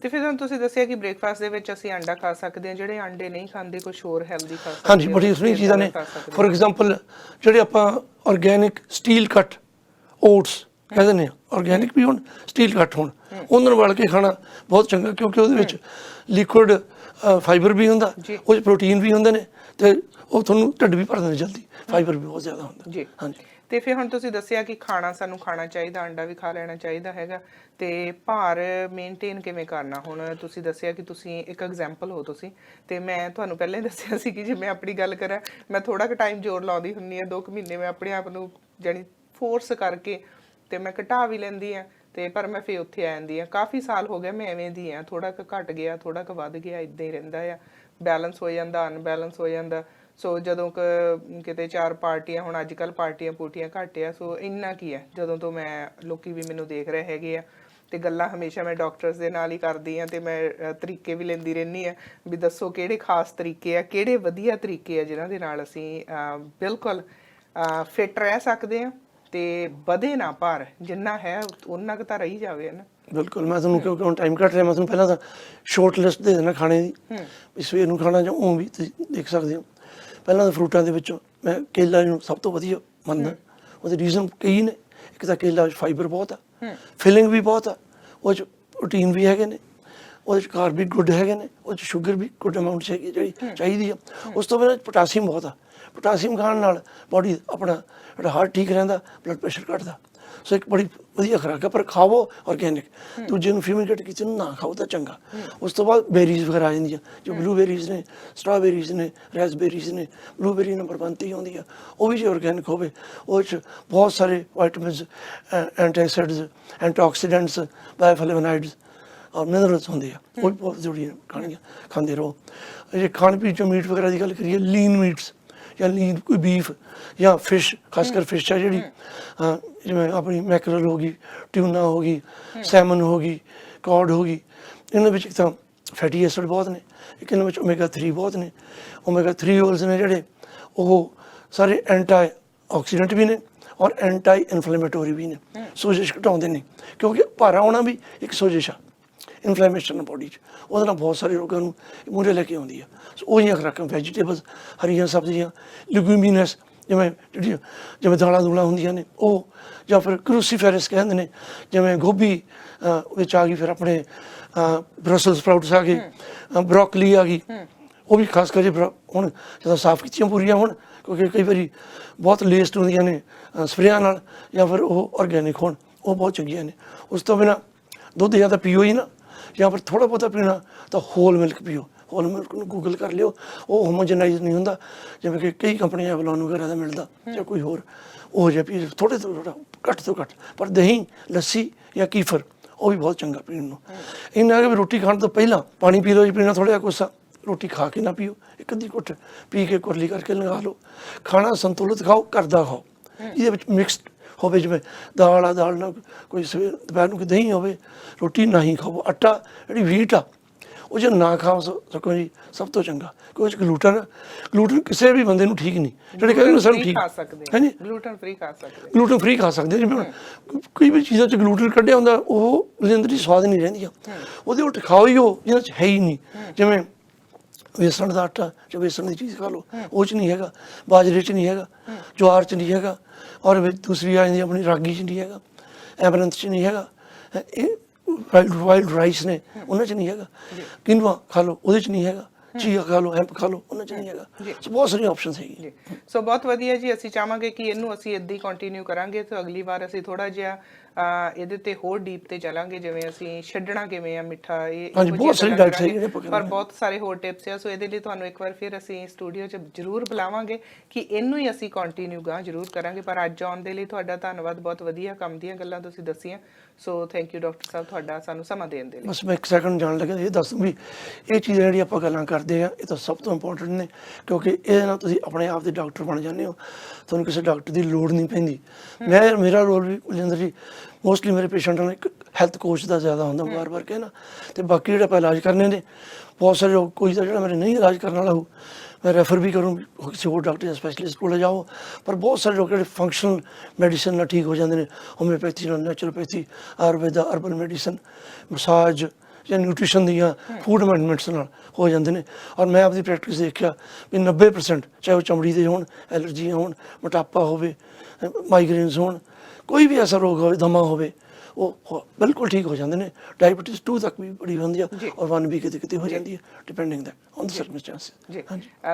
ਤੇ ਫਿਰ ਤੁਹਾਨੂੰ ਤੁਸੀਂ ਦੱਸਿਆ ਕਿ ਬ੍ਰੇਕਫਾਸਟ ਦੇ ਵਿੱਚ ਅਸੀਂ ਅੰਡਾ ਖਾ ਸਕਦੇ ਹਾਂ, ਜਿਹੜੇ ਅੰਡੇ ਨਹੀਂ ਖਾਂਦੇ ਕੁਝ ਹੋਰ ਹੈਲਦੀ ਖਾ ਸਕਦੇ। ਹਾਂਜੀ, ਬੜੀ ਸੋਹਣੀ ਚੀਜ਼ਾਂ ਨੇ। ਫੋਰ ਐਗਜ਼ਾਮਪਲ ਜਿਹੜੇ ਆਪਾਂ ਆਰਗੈਨਿਕ ਸਟੀਲ ਕੱਟ ਓਟਸ ਕਹਿੰਦੇ ਨੇ, ਆਰਗੈਨਿਕ ਵੀ ਹੋਣ ਸਟੀਲ ਕੱਟ ਹੋਣ, ਉਹਨਾਂ ਨੂੰ ਵਲ ਕੇ ਖਾਣਾ ਬਹੁਤ ਚੰਗਾ, ਕਿਉਂਕਿ ਉਹਦੇ ਵਿੱਚ ਲਿਕੁਇਡ ਫਾਈਬਰ ਵੀ ਹੁੰਦਾ, ਉਹ 'ਚ ਪ੍ਰੋਟੀਨ ਵੀ ਹੁੰਦੇ ਨੇ, ਤੇ ਉਹ ਤੁਹਾਨੂੰ ਢਿੱਡ ਵੀ ਭਰ ਦਿੰਦੇ ਜਲਦੀ, ਫਾਈਬਰ ਵੀ ਬਹੁਤ ਜ਼ਿਆਦਾ ਹੁੰਦਾ ਜੀ। ਹਾਂਜੀ। ਤੇ ਫਿਰ ਹੁਣ ਤੁਸੀਂ ਦੱਸਿਆ ਕਿ ਖਾਣਾ ਸਾਨੂੰ ਖਾਣਾ ਚਾਹੀਦਾ, ਅੰਡਾ ਵੀ ਖਾ ਲੈਣਾ ਚਾਹੀਦਾ ਹੈਗਾ, ਤੇ ਭਾਰ ਮੇਨਟੇਨ ਕਿਵੇਂ ਕਰਨਾ? ਹੁਣ ਤੁਸੀਂ ਦੱਸਿਆ ਕਿ ਤੁਸੀਂ ਇੱਕ ਐਗਜ਼ਾਮਪਲ ਹੋ ਤੁਸੀਂ, ਤੇ ਮੈਂ ਤੁਹਾਨੂੰ ਪਹਿਲਾਂ ਹੀ ਦੱਸਿਆ ਸੀ ਕਿ ਜੇ ਮੈਂ ਆਪਣੀ ਗੱਲ ਕਰਾਂ, ਮੈਂ ਥੋੜਾ ਕੁ ਟਾਈਮ ਜ਼ੋਰ ਲਾਉਂਦੀ ਹੁੰਦੀ ਹਾਂ, 2 ਮਹੀਨੇ ਮੈਂ ਆਪਣੇ ਆਪ ਨੂੰ ਜਾਣੀ ਫੋਰਸ ਕਰਕੇ ਤੇ ਮੈਂ ਘਟਾ ਵੀ ਲੈਂਦੀ ਆ, ਤੇ ਪਰ ਮੈਂ ਫਿਰ ਉੱਥੇ ਆ ਜਾਂਦੀ ਆ। ਕਾਫੀ ਸਾਲ ਹੋ ਗਏ ਮੈਂ ਐਵੇਂ ਦੀ ਆ, ਥੋੜਾ ਕੁ ਘਟ ਗਿਆ, ਥੋੜਾ ਕੁ ਵੱਧ ਗਿਆ, ਇਦਾਂ ਹੀ ਰਹਿੰਦਾ ਆ, ਬੈਲੈਂਸ ਹੋ ਜਾਂਦਾ, ਅਨਬੈਲੈਂਸ ਹੋ ਜਾਂਦਾ। ਸੋ ਜਦੋਂ ਕਿਤੇ 4 ਪਾਰਟੀਆਂ, ਹੁਣ ਅੱਜ ਕੱਲ੍ਹ ਪਾਰਟੀਆਂ ਪੂਟੀਆਂ ਘੱਟ ਆ, ਸੋ ਇੰਨਾ ਕੀ ਹੈ ਜਦੋਂ ਤੋਂ ਮੈਂ ਲੋਕੀ ਵੀ ਮੈਨੂੰ ਦੇਖ ਰਹੇ ਹੈਗੇ ਆ, ਤੇ ਗੱਲਾਂ ਹਮੇਸ਼ਾ ਮੈਂ ਡਾਕਟਰਸ ਦੇ ਨਾਲ ਹੀ ਕਰਦੀ ਆ, ਤੇ ਮੈਂ ਤਰੀਕੇ ਵੀ ਲੈਂਦੀ ਰਹਿੰਦੀ ਆ ਵੀ ਦੱਸੋ ਕਿਹੜੇ ਖਾਸ ਤਰੀਕੇ ਆ, ਕਿਹੜੇ ਵਧੀਆ ਤਰੀਕੇ ਆ ਜਿਨ੍ਹਾਂ ਦੇ ਨਾਲ ਅਸੀਂ ਬਿਲਕੁਲ ਫਿੱਟ ਰਹਿ ਸਕਦੇ ਆ, ਤੇ ਵਧੇ ਨਾ ਭਾਰ, ਜਿੰਨਾ ਹੈ ਉਹਨਾਂ ਕੁ ਤਾਂ ਰਹੀ ਜਾਵੇ ਨਾ। ਬਿਲਕੁਲ, ਮੈਂ ਤੁਹਾਨੂੰ ਕਿਉਂਕਿ ਹੁਣ ਟਾਈਮ ਘੱਟ ਰਿਹਾ, ਮੈਂ ਤੁਹਾਨੂੰ ਪਹਿਲਾਂ ਤਾਂ ਸ਼ੋਰਟ ਲਿਸਟ ਦੇ ਦੇਣਾ ਖਾਣੇ ਦੀ, ਵੀ ਸਵੇਰ ਨੂੰ ਖਾਣਾ ਜਾਂ ਉਹ ਵੀ ਤੁਸੀਂ ਦੇਖ ਸਕਦੇ ਹੋ। ਪਹਿਲਾਂ ਤਾਂ ਫਰੂਟਾਂ ਦੇ ਵਿੱਚੋਂ ਮੈਂ ਕੇਲਾ ਨੂੰ ਸਭ ਤੋਂ ਵਧੀਆ ਮੰਨਦਾ, ਉਹਦੇ ਰੀਜ਼ਨ ਕਈ ਨੇ। ਇੱਕ ਤਾਂ ਕੇਲਾ ਵਿੱਚ ਫਾਈਬਰ ਬਹੁਤ ਆ, ਫਿਲਿੰਗ ਵੀ ਬਹੁਤ ਆ, ਉਹ 'ਚ ਪ੍ਰੋਟੀਨ ਵੀ ਹੈਗੇ ਨੇ, ਉਹਦੇ 'ਚ ਕਾਰਬ ਵੀ ਗੁੱਡ ਹੈਗੇ ਨੇ, ਉਹ 'ਚ ਸ਼ੂਗਰ ਵੀ ਗੁੱਡ ਅਮਾਊਂਟ 'ਚ ਹੈਗੀ ਜਿਹੜੀ ਚਾਹੀਦੀ ਆ। ਉਸ ਤੋਂ ਬਾਅਦ ਪੋਟਾਸੀਅਮ ਬਹੁਤ ਆ, ਪੋਟਾਸੀਅਮ ਖਾਣ ਨਾਲ ਬਾਡੀ ਆਪਣਾ ਜਿਹੜਾ ਹਾਰਟ ਠੀਕ ਰਹਿੰਦਾ, ਬਲੱਡ ਪ੍ਰੈਸ਼ਰ ਘਟਦਾ। ਸੋ ਇੱਕ ਬੜੀ ਵਧੀਆ ਖੁਰਾਕ ਹੈ, ਪਰ ਖਾਵੋ ਆਰਗੈਨਿਕ। ਦੂਜੇ ਨੂੰ ਫਿਊਮੀਗੇਟ ਕੀਤੇ ਨੂੰ ਨਾ ਖਾਓ ਤਾਂ ਚੰਗਾ। ਉਸ ਤੋਂ ਬਾਅਦ ਬੇਰੀਜ਼ ਵਗੈਰਾ ਆ ਜਾਂਦੀਆਂ, ਜੋ ਬਲੂਬੇਰੀਜ਼ ਨੇ, ਸਟ੍ਰਾਬੇਰੀਜ਼ ਨੇ, ਰੈਸਬੇਰੀਜ਼ ਨੇ। ਬਲੂਬੇਰੀ ਨੰਬਰ 1 'ਤੇ ਹੀ ਆਉਂਦੀ ਆ, ਉਹ ਵੀ ਜੇ ਆਰਗੈਨਿਕ ਹੋਵੇ, ਉਹਦੇ 'ਚ ਬਹੁਤ ਸਾਰੇ ਵਾਈਟਮਿਨਸ, ਐਂਟੀਆਕਸੀਡੈਂਟਸ, ਐਂਟੀਆਕਸੀਡੈਂਟਸ, ਬਾਇਓਫਲੇਵੋਨਾਇਡਸ ਔਰ ਮਿਨਰਲਸ ਹੁੰਦੇ ਆ, ਉਹ ਵੀ ਬਹੁਤ ਜ਼ਰੂਰੀ ਖਾਣੀਆਂ, ਖਾਂਦੇ ਰਹੋ। ਜੇ ਖਾਣ ਪੀਣ 'ਚੋਂ ਮੀਟ ਵਗੈਰਾ ਦੀ ਗੱਲ ਕਰੀਏ, ਲੀਨ ਮੀਟਸ ਜਾਂ ਲੀਨ ਕੋਈ ਬੀਫ ਜਾਂ ਫਿਸ਼, ਖਾਸ ਕਰ ਫਿਸ਼ ਆ ਜਿਹੜੀ, ਜਿਵੇਂ ਆਪਣੀ ਮੈਕਰਲ ਹੋ ਗਈ, ਟਿਊਨਾ ਹੋ ਗਈ, ਸੈਮਨ ਹੋ ਗਈ, ਕੌਡ ਹੋ ਗਈ, ਇਹਨਾਂ ਵਿੱਚ ਇੱਕ ਤਾਂ ਫੈਟੀ ਐਸਿਡ ਬਹੁਤ ਨੇ, ਇੱਕ ਇਹਨਾਂ ਵਿੱਚ ਓਮੇਗਾ 3 ਬਹੁਤ ਨੇ। ਓਮੇਗਾ 3 ਓਇਲਸ ਨੇ ਜਿਹੜੇ, ਉਹ ਸਾਰੇ ਐਂਟੀ ਆਕਸੀਡੈਂਟ ਵੀ ਨੇ ਔਰ ਐਂਟੀ ਇਨਫਲੇਮੇਟੋਰੀ ਵੀ ਨੇ, ਸੋਜਿਸ਼ ਘਟਾਉਂਦੇ ਨੇ, ਕਿਉਂਕਿ ਭਾਰਾ ਆਉਣਾ ਵੀ ਇੱਕ ਸੋਜਿਸ਼ ਆ, ਇਨਫਲੇਮੇਸ਼ਨ ਬੋਡੀ 'ਚ, ਉਹਦੇ ਨਾਲ ਬਹੁਤ ਸਾਰੇ ਰੋਗਾਂ ਨੂੰ ਮੂਹਰੇ ਲੈ ਕੇ ਆਉਂਦੀ ਆ। ਸੋ ਉਹੀਆਂ ਖੁਰਾਕਾਂ, ਵੈਜੀਟੇਬਲਸ, ਹਰੀਆਂ ਸਬਜ਼ੀਆਂ, ਲਿਗੂਮੀਨਸ, ਜਿਵੇਂ ਦਾਲਾਂ ਦੂਲਾਂ ਹੁੰਦੀਆਂ ਨੇ ਉਹ, ਜਾਂ ਫਿਰ ਕਰੂਸੀਫੈਰਸ ਕਹਿੰਦੇ ਨੇ, ਜਿਵੇਂ ਗੋਭੀ ਵਿੱਚ ਆ ਗਈ, ਫਿਰ ਆਪਣੇ ਬਰਸਲ ਸਪਰਾਊਟਸ ਆ ਗਏ, ਬਰੋਕਲੀ ਆ ਗਈ, ਉਹ ਵੀ ਖਾਸ ਕਰਕੇ ਹੁਣ ਜਦੋਂ ਸਾਫ਼ ਕੀਤੀਆਂ ਪੂਰੀਆਂ ਹੋਣ, ਕਿਉਂਕਿ ਕਈ ਵਾਰੀ ਬਹੁਤ ਲੇਸਡ ਹੁੰਦੀਆਂ ਨੇ ਸਪਰੇਆਂ ਨਾਲ, ਜਾਂ ਫਿਰ ਉਹ ਆਰਗੈਨਿਕ ਹੋਣ, ਉਹ ਬਹੁਤ ਚੰਗੀਆਂ ਨੇ। ਉਸ ਤੋਂ ਬਿਨਾਂ ਦੁੱਧ ਜਾਂ ਤਾਂ ਪੀਓ ਹੀ ਨਾ, ਜਾਂ ਫਿਰ ਥੋੜ੍ਹਾ ਬਹੁਤਾ ਪੀਣਾ ਤਾਂ ਹੋਲ ਮਿਲਕ ਪੀਓ। ਹੋਲ ਮਿਲਕ ਨੂੰ ਗੂਗਲ ਕਰ ਲਿਓ, ਉਹ ਹੋਮੋਜਨਾਈਜ਼ ਨਹੀਂ ਹੁੰਦਾ, ਜਿਵੇਂ ਕਿ ਕਈ ਕੰਪਨੀਆਂ ਐਵਲੋਨ ਵਗੈਰਾ ਦਾ ਮਿਲਦਾ, ਜਾਂ ਕੋਈ ਹੋਰ, ਉਹ ਜਿਹਾ ਪੀ ਥੋੜ੍ਹੇ ਤੋਂ ਥੋੜ੍ਹਾ, ਘੱਟ ਤੋਂ ਘੱਟ। ਪਰ ਦਹੀਂ, ਲੱਸੀ ਜਾਂ ਕੀਫਰ, ਉਹ ਵੀ ਬਹੁਤ ਚੰਗਾ ਪੀਣ ਨੂੰ। ਇੰਨਾ ਕਿ ਵੀ ਰੋਟੀ ਖਾਣ ਤੋਂ ਪਹਿਲਾਂ ਪਾਣੀ ਪੀ ਲਓ ਜੀ, ਪੀਣਾ ਥੋੜ੍ਹਾ ਜਿਹਾ ਕੋਸਾ, ਰੋਟੀ ਖਾ ਕੇ ਨਾ ਪੀਓ, ਇੱਕ ਅੱਧੀ ਘੁੱਟ ਪੀ ਕੇ ਕੁਰਲੀ ਕਰਕੇ ਲਗਾ ਲਓ। ਖਾਣਾ ਸੰਤੁਲਿਤ ਖਾਓ, ਘਰ ਦਾ ਖਾਓ, ਇਹਦੇ ਵਿੱਚ ਮਿਕਸਡ ਹੋਵੇ, ਜਿਵੇਂ ਦਾਲ ਆ, ਦਾਲ ਨਾਲ ਕੋਈ ਸਵੇਰ ਦੁਪਹਿਰ ਨੂੰ ਕੋਈ ਦਹੀਂ ਹੋਵੇ, ਰੋਟੀ ਨਾ ਹੀ ਖਾਓ। ਆਟਾ ਜਿਹੜੀ ਵੀਟ ਆ, ਉਹ ਜੇ ਨਾ ਖਾ ਸਕੋ ਜੀ, ਸਭ ਤੋਂ ਚੰਗਾ, ਕਿਉਂਕਿ ਉਹ 'ਚ ਗਲੂਟਨ ਕਿਸੇ ਵੀ ਬੰਦੇ ਨੂੰ ਠੀਕ ਨਹੀਂ, ਜਿਹੜੇ ਕਹਿੰਦੇ ਸਾਨੂੰ ਠੀਕ ਖਾ ਸਕਦੇ, ਹਾਂਜੀ ਗਲੂਟਨ ਫ੍ਰੀ ਖਾ ਸਕਦੇ, ਗਲੂਟਨ ਫ੍ਰੀ ਖਾ ਸਕਦੇ। ਜਿਵੇਂ ਹੁਣ ਕੋਈ ਵੀ ਚੀਜ਼ਾਂ 'ਚ ਗਲੂਟਨ ਕੱਢਿਆ ਹੁੰਦਾ, ਉਹ ਉਹਦੇ ਅੰਦਰ ਹੀ ਸਵਾਦ ਨਹੀਂ ਰਹਿੰਦੀਆਂ, ਉਹਦੇ ਉਲਟ ਖਾਓ ਹੀ ਉਹ ਜਿਹਨਾਂ 'ਚ ਹੈ ਹੀ ਨਹੀਂ। ਜਿਵੇਂ ਵੇਸਣ ਦਾ ਆਟਾ ਜਾਂ ਵੇਸਣ ਦੀ ਚੀਜ਼ ਖਾ ਲਓ, ਉਹ 'ਚ ਨਹੀਂ ਹੈਗਾ, ਬਾਜਰੇ 'ਚ ਨਹੀਂ ਹੈਗਾ, ਜਵਾਰ 'ਚ ਨਹੀਂ ਹੈਗਾ, ਔਰ ਦੂਸਰੀ ਆ ਜਾਂਦੀ ਆਪਣੀ ਰਾਗੀ 'ਚ ਨਹੀਂ ਹੈਗਾ, ਐਮਰੰਥ 'ਚ ਨਹੀਂ ਹੈਗਾ, ਇਹ ਵਾਈਲਡ ਰਾਈਸ ਨੇ, ਉਹਨਾਂ 'ਚ ਨਹੀਂ ਹੈਗਾ। ਕਿਨੂਆ ਖਾ ਲਓ, ਉਹਦੇ 'ਚ ਨਹੀਂ ਹੈਗਾ, ਚੀਆ ਖਾ ਲਓ, ਹੈਂਪ ਖਾ ਲਓ, ਉਹਨਾਂ 'ਚ ਨਹੀਂ ਹੈਗਾ। ਸੋ ਬਹੁਤ ਸਾਰੀਆਂ ਆਪਸ਼ਨਸ ਹੈਗੀਆਂ। ਸੋ ਬਹੁਤ ਵਧੀਆ ਜੀ, ਅਸੀਂ ਚਾਹਾਂਗੇ ਕਿ ਇਹਨੂੰ ਅਸੀਂ ਇੱਦਾਂ ਹੀ ਕੰਟੀਨਿਊ ਕਰਾਂਗੇ, ਤੇ ਅਗਲੀ ਵਾਰ ਅਸੀਂ ਥੋੜਾ ਜਿਹਾ ਇਹਦੇ ਤੇ ਹੋਰ ਡੀਪ ਤੇ ਚੱਲਾਂਗੇ, ਜਿਵੇਂ ਅਸੀਂ ਛੱਡਣਾ ਕਿਵੇਂ ਆ ਮਿੱਠਾ, ਬਹੁਤ ਸਾਰੀ ਡਾਈਟਸ ਹੈਗੀਆਂ, ਪਰ ਬਹੁਤ ਸਾਰੇ ਹੋਰ ਟਿਪਸ ਆ। ਸੋ ਇਹਦੇ ਲਈ ਤੁਹਾਨੂੰ ਇੱਕ ਵਾਰ ਫਿਰ ਅਸੀਂ ਸਟੂਡੀਓ 'ਚ ਜ਼ਰੂਰ ਬੁਲਾਵਾਂਗੇ ਕਿ ਇਹਨੂੰ ਹੀ ਅਸੀਂ ਕੰਟੀਨਿਊ ਜ਼ਰੂਰ ਕਰਾਂਗੇ। ਪਰ ਅੱਜ ਆਉਣ ਦੇ ਲਈ ਤੁਹਾਡਾ ਧੰਨਵਾਦ, ਬਹੁਤ ਵਧੀਆ ਕੰਮ ਦੀਆਂ ਗੱਲਾਂ ਤੁਸੀਂ ਦੱਸੀਆਂ। ਸੋ ਥੈਂਕ ਯੂ ਡਾਕਟਰ ਸਾਹਿਬ, ਤੁਹਾਡਾ ਸਾਨੂੰ ਸਮਾਂ ਦੇਣ ਦੇ ਲਈ। ਬਸ ਮੈਂ ਇੱਕ ਸੈਕਿੰਡ ਜਾਣ ਲੱਗਾ, ਇਹ ਦੱਸ ਵੀ ਇਹ ਚੀਜ਼ਾਂ ਜਿਹੜੀ ਆਪਾਂ ਗੱਲਾਂ ਕਰਦੇ ਆ, ਇਹ ਤਾਂ ਸਭ ਤੋਂ ਇੰਪੋਰਟੈਂਟ ਨੇ, ਕਿਉਂਕਿ ਇਹਦੇ ਨਾਲ ਤੁਸੀਂ ਆਪਣੇ ਆਪ ਦੇ ਡਾਕਟਰ ਬਣ ਜਾਂਦੇ ਹੋ, ਤੁਹਾਨੂੰ ਕਿਸੇ ਡਾਕਟਰ ਦੀ ਲੋੜ ਨਹੀਂ ਪੈਂਦੀ। ਮੇਰਾ ਰੋਲ ਵੀ ਕੁਲਜਿੰਦਰ ਜੀ, ਮੋਸਟਲੀ ਮੇਰੇ ਪੇਸ਼ੈਂਟ ਨਾਲ ਇੱਕ ਹੈਲਥ ਕੋਚ ਦਾ ਜ਼ਿਆਦਾ ਹੁੰਦਾ, ਵਾਰ ਕੇ ਨਾ, ਅਤੇ ਬਾਕੀ ਜਿਹੜੇ ਆਪਾਂ ਇਲਾਜ ਕਰਨੇ ਨੇ, ਬਹੁਤ ਸਾਰੇ ਲੋਕ, ਕੋਈ ਤਾਂ ਜਿਹੜਾ ਮੇਰੇ ਨਹੀਂ ਇਲਾਜ ਕਰਨ ਵਾਲਾ ਹੋ, ਮੈਂ ਰੈਫਰ ਵੀ ਕਰੂੰ ਕਿਸੇ ਹੋਰ ਡਾਕਟਰ ਜਾਂ ਸਪੈਸ਼ਲਿਸਟ ਕੋਲ ਜਾਓ। ਪਰ ਬਹੁਤ ਸਾਰੇ ਲੋਕ ਜਿਹੜੇ ਫੰਕਸ਼ਨਲ ਮੈਡੀਸਨ ਨਾਲ ਠੀਕ ਹੋ ਜਾਂਦੇ ਨੇ, ਹੋਮਿਓਪੈਥੀ ਨਾਲ, naturopathy, Ayurveda, urban medicine, massage, ਜਾਂ ਨਿਊਟ੍ਰੀਸ਼ਨ ਦੀਆਂ ਫੂਡ ਅਮੈਂਡਮੈਂਟਸ ਨਾਲ ਹੋ ਜਾਂਦੇ ਨੇ। ਔਰ ਮੈਂ ਆਪਦੀ ਪ੍ਰੈਕਟਿਸ ਦੇਖਿਆ ਵੀ 90% ਚਾਹੇ ਉਹ ਚਮੜੀ ਦੇ ਹੋਣ, ਐਲਰਜੀਆਂ ਹੋਣ, ਮੋਟਾਪਾ ਹੋਵੇ, ਮਾਈਗ੍ਰੇਨਸ ਹੋਣ, ਕੋਈ ਵੀ ਐਸਾ ਰੋਗ ਹੋਵੇ, ਦਮਾ ਹੋਵੇ, ਉਹ ਬਿਲਕੁਲ ਠੀਕ ਹੋ ਜਾਂਦੇ ਨੇ। ਡਾਇਬੀਟੀਜ਼ 2 ਤੱਕ ਵੀ ਬੜੀ ਹੁੰਦੀ ਆ ਔਰ 1 ਵੀ ਕਿਤੇ ਹੋ ਜਾਂਦੀ ਹੈ, ਡਿਪੈਂਡਿੰਗ ਔਨ ਦ ਸਰਕਮਸਟੈਂਸਸ। ਜੀ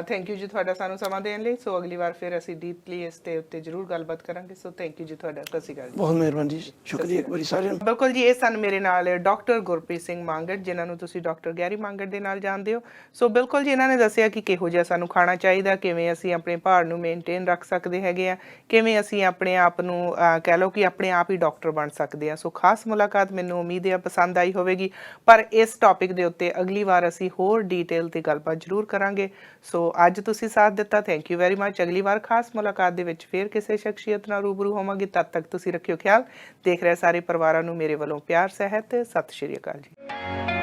ਥੈਂਕ ਯੂ ਜੀ ਤੁਹਾਡਾ ਸਾਨੂੰ ਸਮਾਂ ਦੇਣ ਲਈ। ਸੋ ਅਗਲੀ ਵਾਰ ਫਿਰ ਅਸੀਂ ਡੀਪਲੀ ਇਸ ਤੇ ਉੱਤੇ ਜ਼ਰੂਰ ਗੱਲਬਾਤ ਕਰਾਂਗੇ। ਸੋ ਥੈਂਕ ਯੂ ਜੀ ਤੁਹਾਡਾ। ਸਤਿ ਸ਼੍ਰੀ ਅਕਾਲ ਜੀ। ਬਹੁਤ ਮਿਹਰਬਾਨੀ ਜੀ, ਸ਼ੁਕਰੀਆ ਇੱਕ ਵਾਰੀ ਸਾਰਿਆਂ ਨੂੰ। ਬਿਲਕੁਲ ਜੀ, ਇਹ ਸਨ ਮੇਰੇ ਨਾਲ ਡਾਕਟਰ ਗੁਰਪ੍ਰੀਤ ਸਿੰਘ ਮੰਗੜ, ਜਿਨ੍ਹਾਂ ਨੂੰ ਤੁਸੀਂ ਡਾਕਟਰ ਗੈਰੀ ਮੰਗੜ ਦੇ ਨਾਲ ਜਾਣਦੇ ਹੋ। ਸੋ ਬਿਲਕੁਲ ਜੀ, ਇਹਨਾਂ ਨੇ ਦੱਸਿਆ ਕਿ ਕਿਹੋ ਜਿਹਾ ਸਾਨੂੰ ਖਾਣਾ ਚਾਹੀਦਾ, ਕਿਵੇਂ ਅਸੀਂ ਆਪਣੇ ਭਾਰ ਨੂੰ ਮੇਨਟੇਨ ਰੱਖ ਸਕਦੇ ਹੈਗੇ ਆ, ਕਿਵੇਂ ਅਸੀਂ ਆਪਣੇ ਆਪ ਨੂੰ ਕਹਿ ਲਓ ਕਿ ਆਪਣੇ ਆਪ ਹੀ ਡਾਕਟਰ ਬਣ ਸਕਦੇ ਆ। ਸੋ ਖਾਸ ਮੁਲਾਕਾਤ ਮੈਨੂੰ ਉਮੀਦ ਹੈ ਪਸੰਦ ਆਈ ਹੋਵੇਗੀ, ਪਰ ਇਸ ਟੌਪਿਕ ਦੇ ਉੱਤੇ ਅਗਲੀ ਵਾਰ ਅਸੀਂ ਹੋਰ ਡੀਟੇਲ ਤੇ ਗੱਲਬਾਤ ਜ਼ਰੂਰ ਕਰਾਂਗੇ। ਸੋ ਅੱਜ ਤੁਸੀਂ ਸਾਥ ਦਿੱਤਾ, ਥੈਂਕ ਯੂ ਵੈਰੀ ਮਚ। ਅਗਲੀ ਵਾਰ ਖਾਸ ਮੁਲਾਕਾਤ ਦੇ ਵਿੱਚ ਫਿਰ ਕਿਸੇ ਸ਼ਖਸੀਅਤ ਨਾਲ ਰੂਬਰੂ ਹੋਵਾਂਗੇ। ਤਦ ਤੱਕ ਤੁਸੀਂ ਰੱਖਿਓ ਖਿਆਲ। ਦੇਖ ਰਹੇ ਸਾਰੇ ਪਰਿਵਾਰਾਂ ਨੂੰ ਮੇਰੇ ਵੱਲੋਂ ਪਿਆਰ ਸਹਿਤ ਸਤਿ ਸ਼੍ਰੀ ਅਕਾਲ ਜੀ।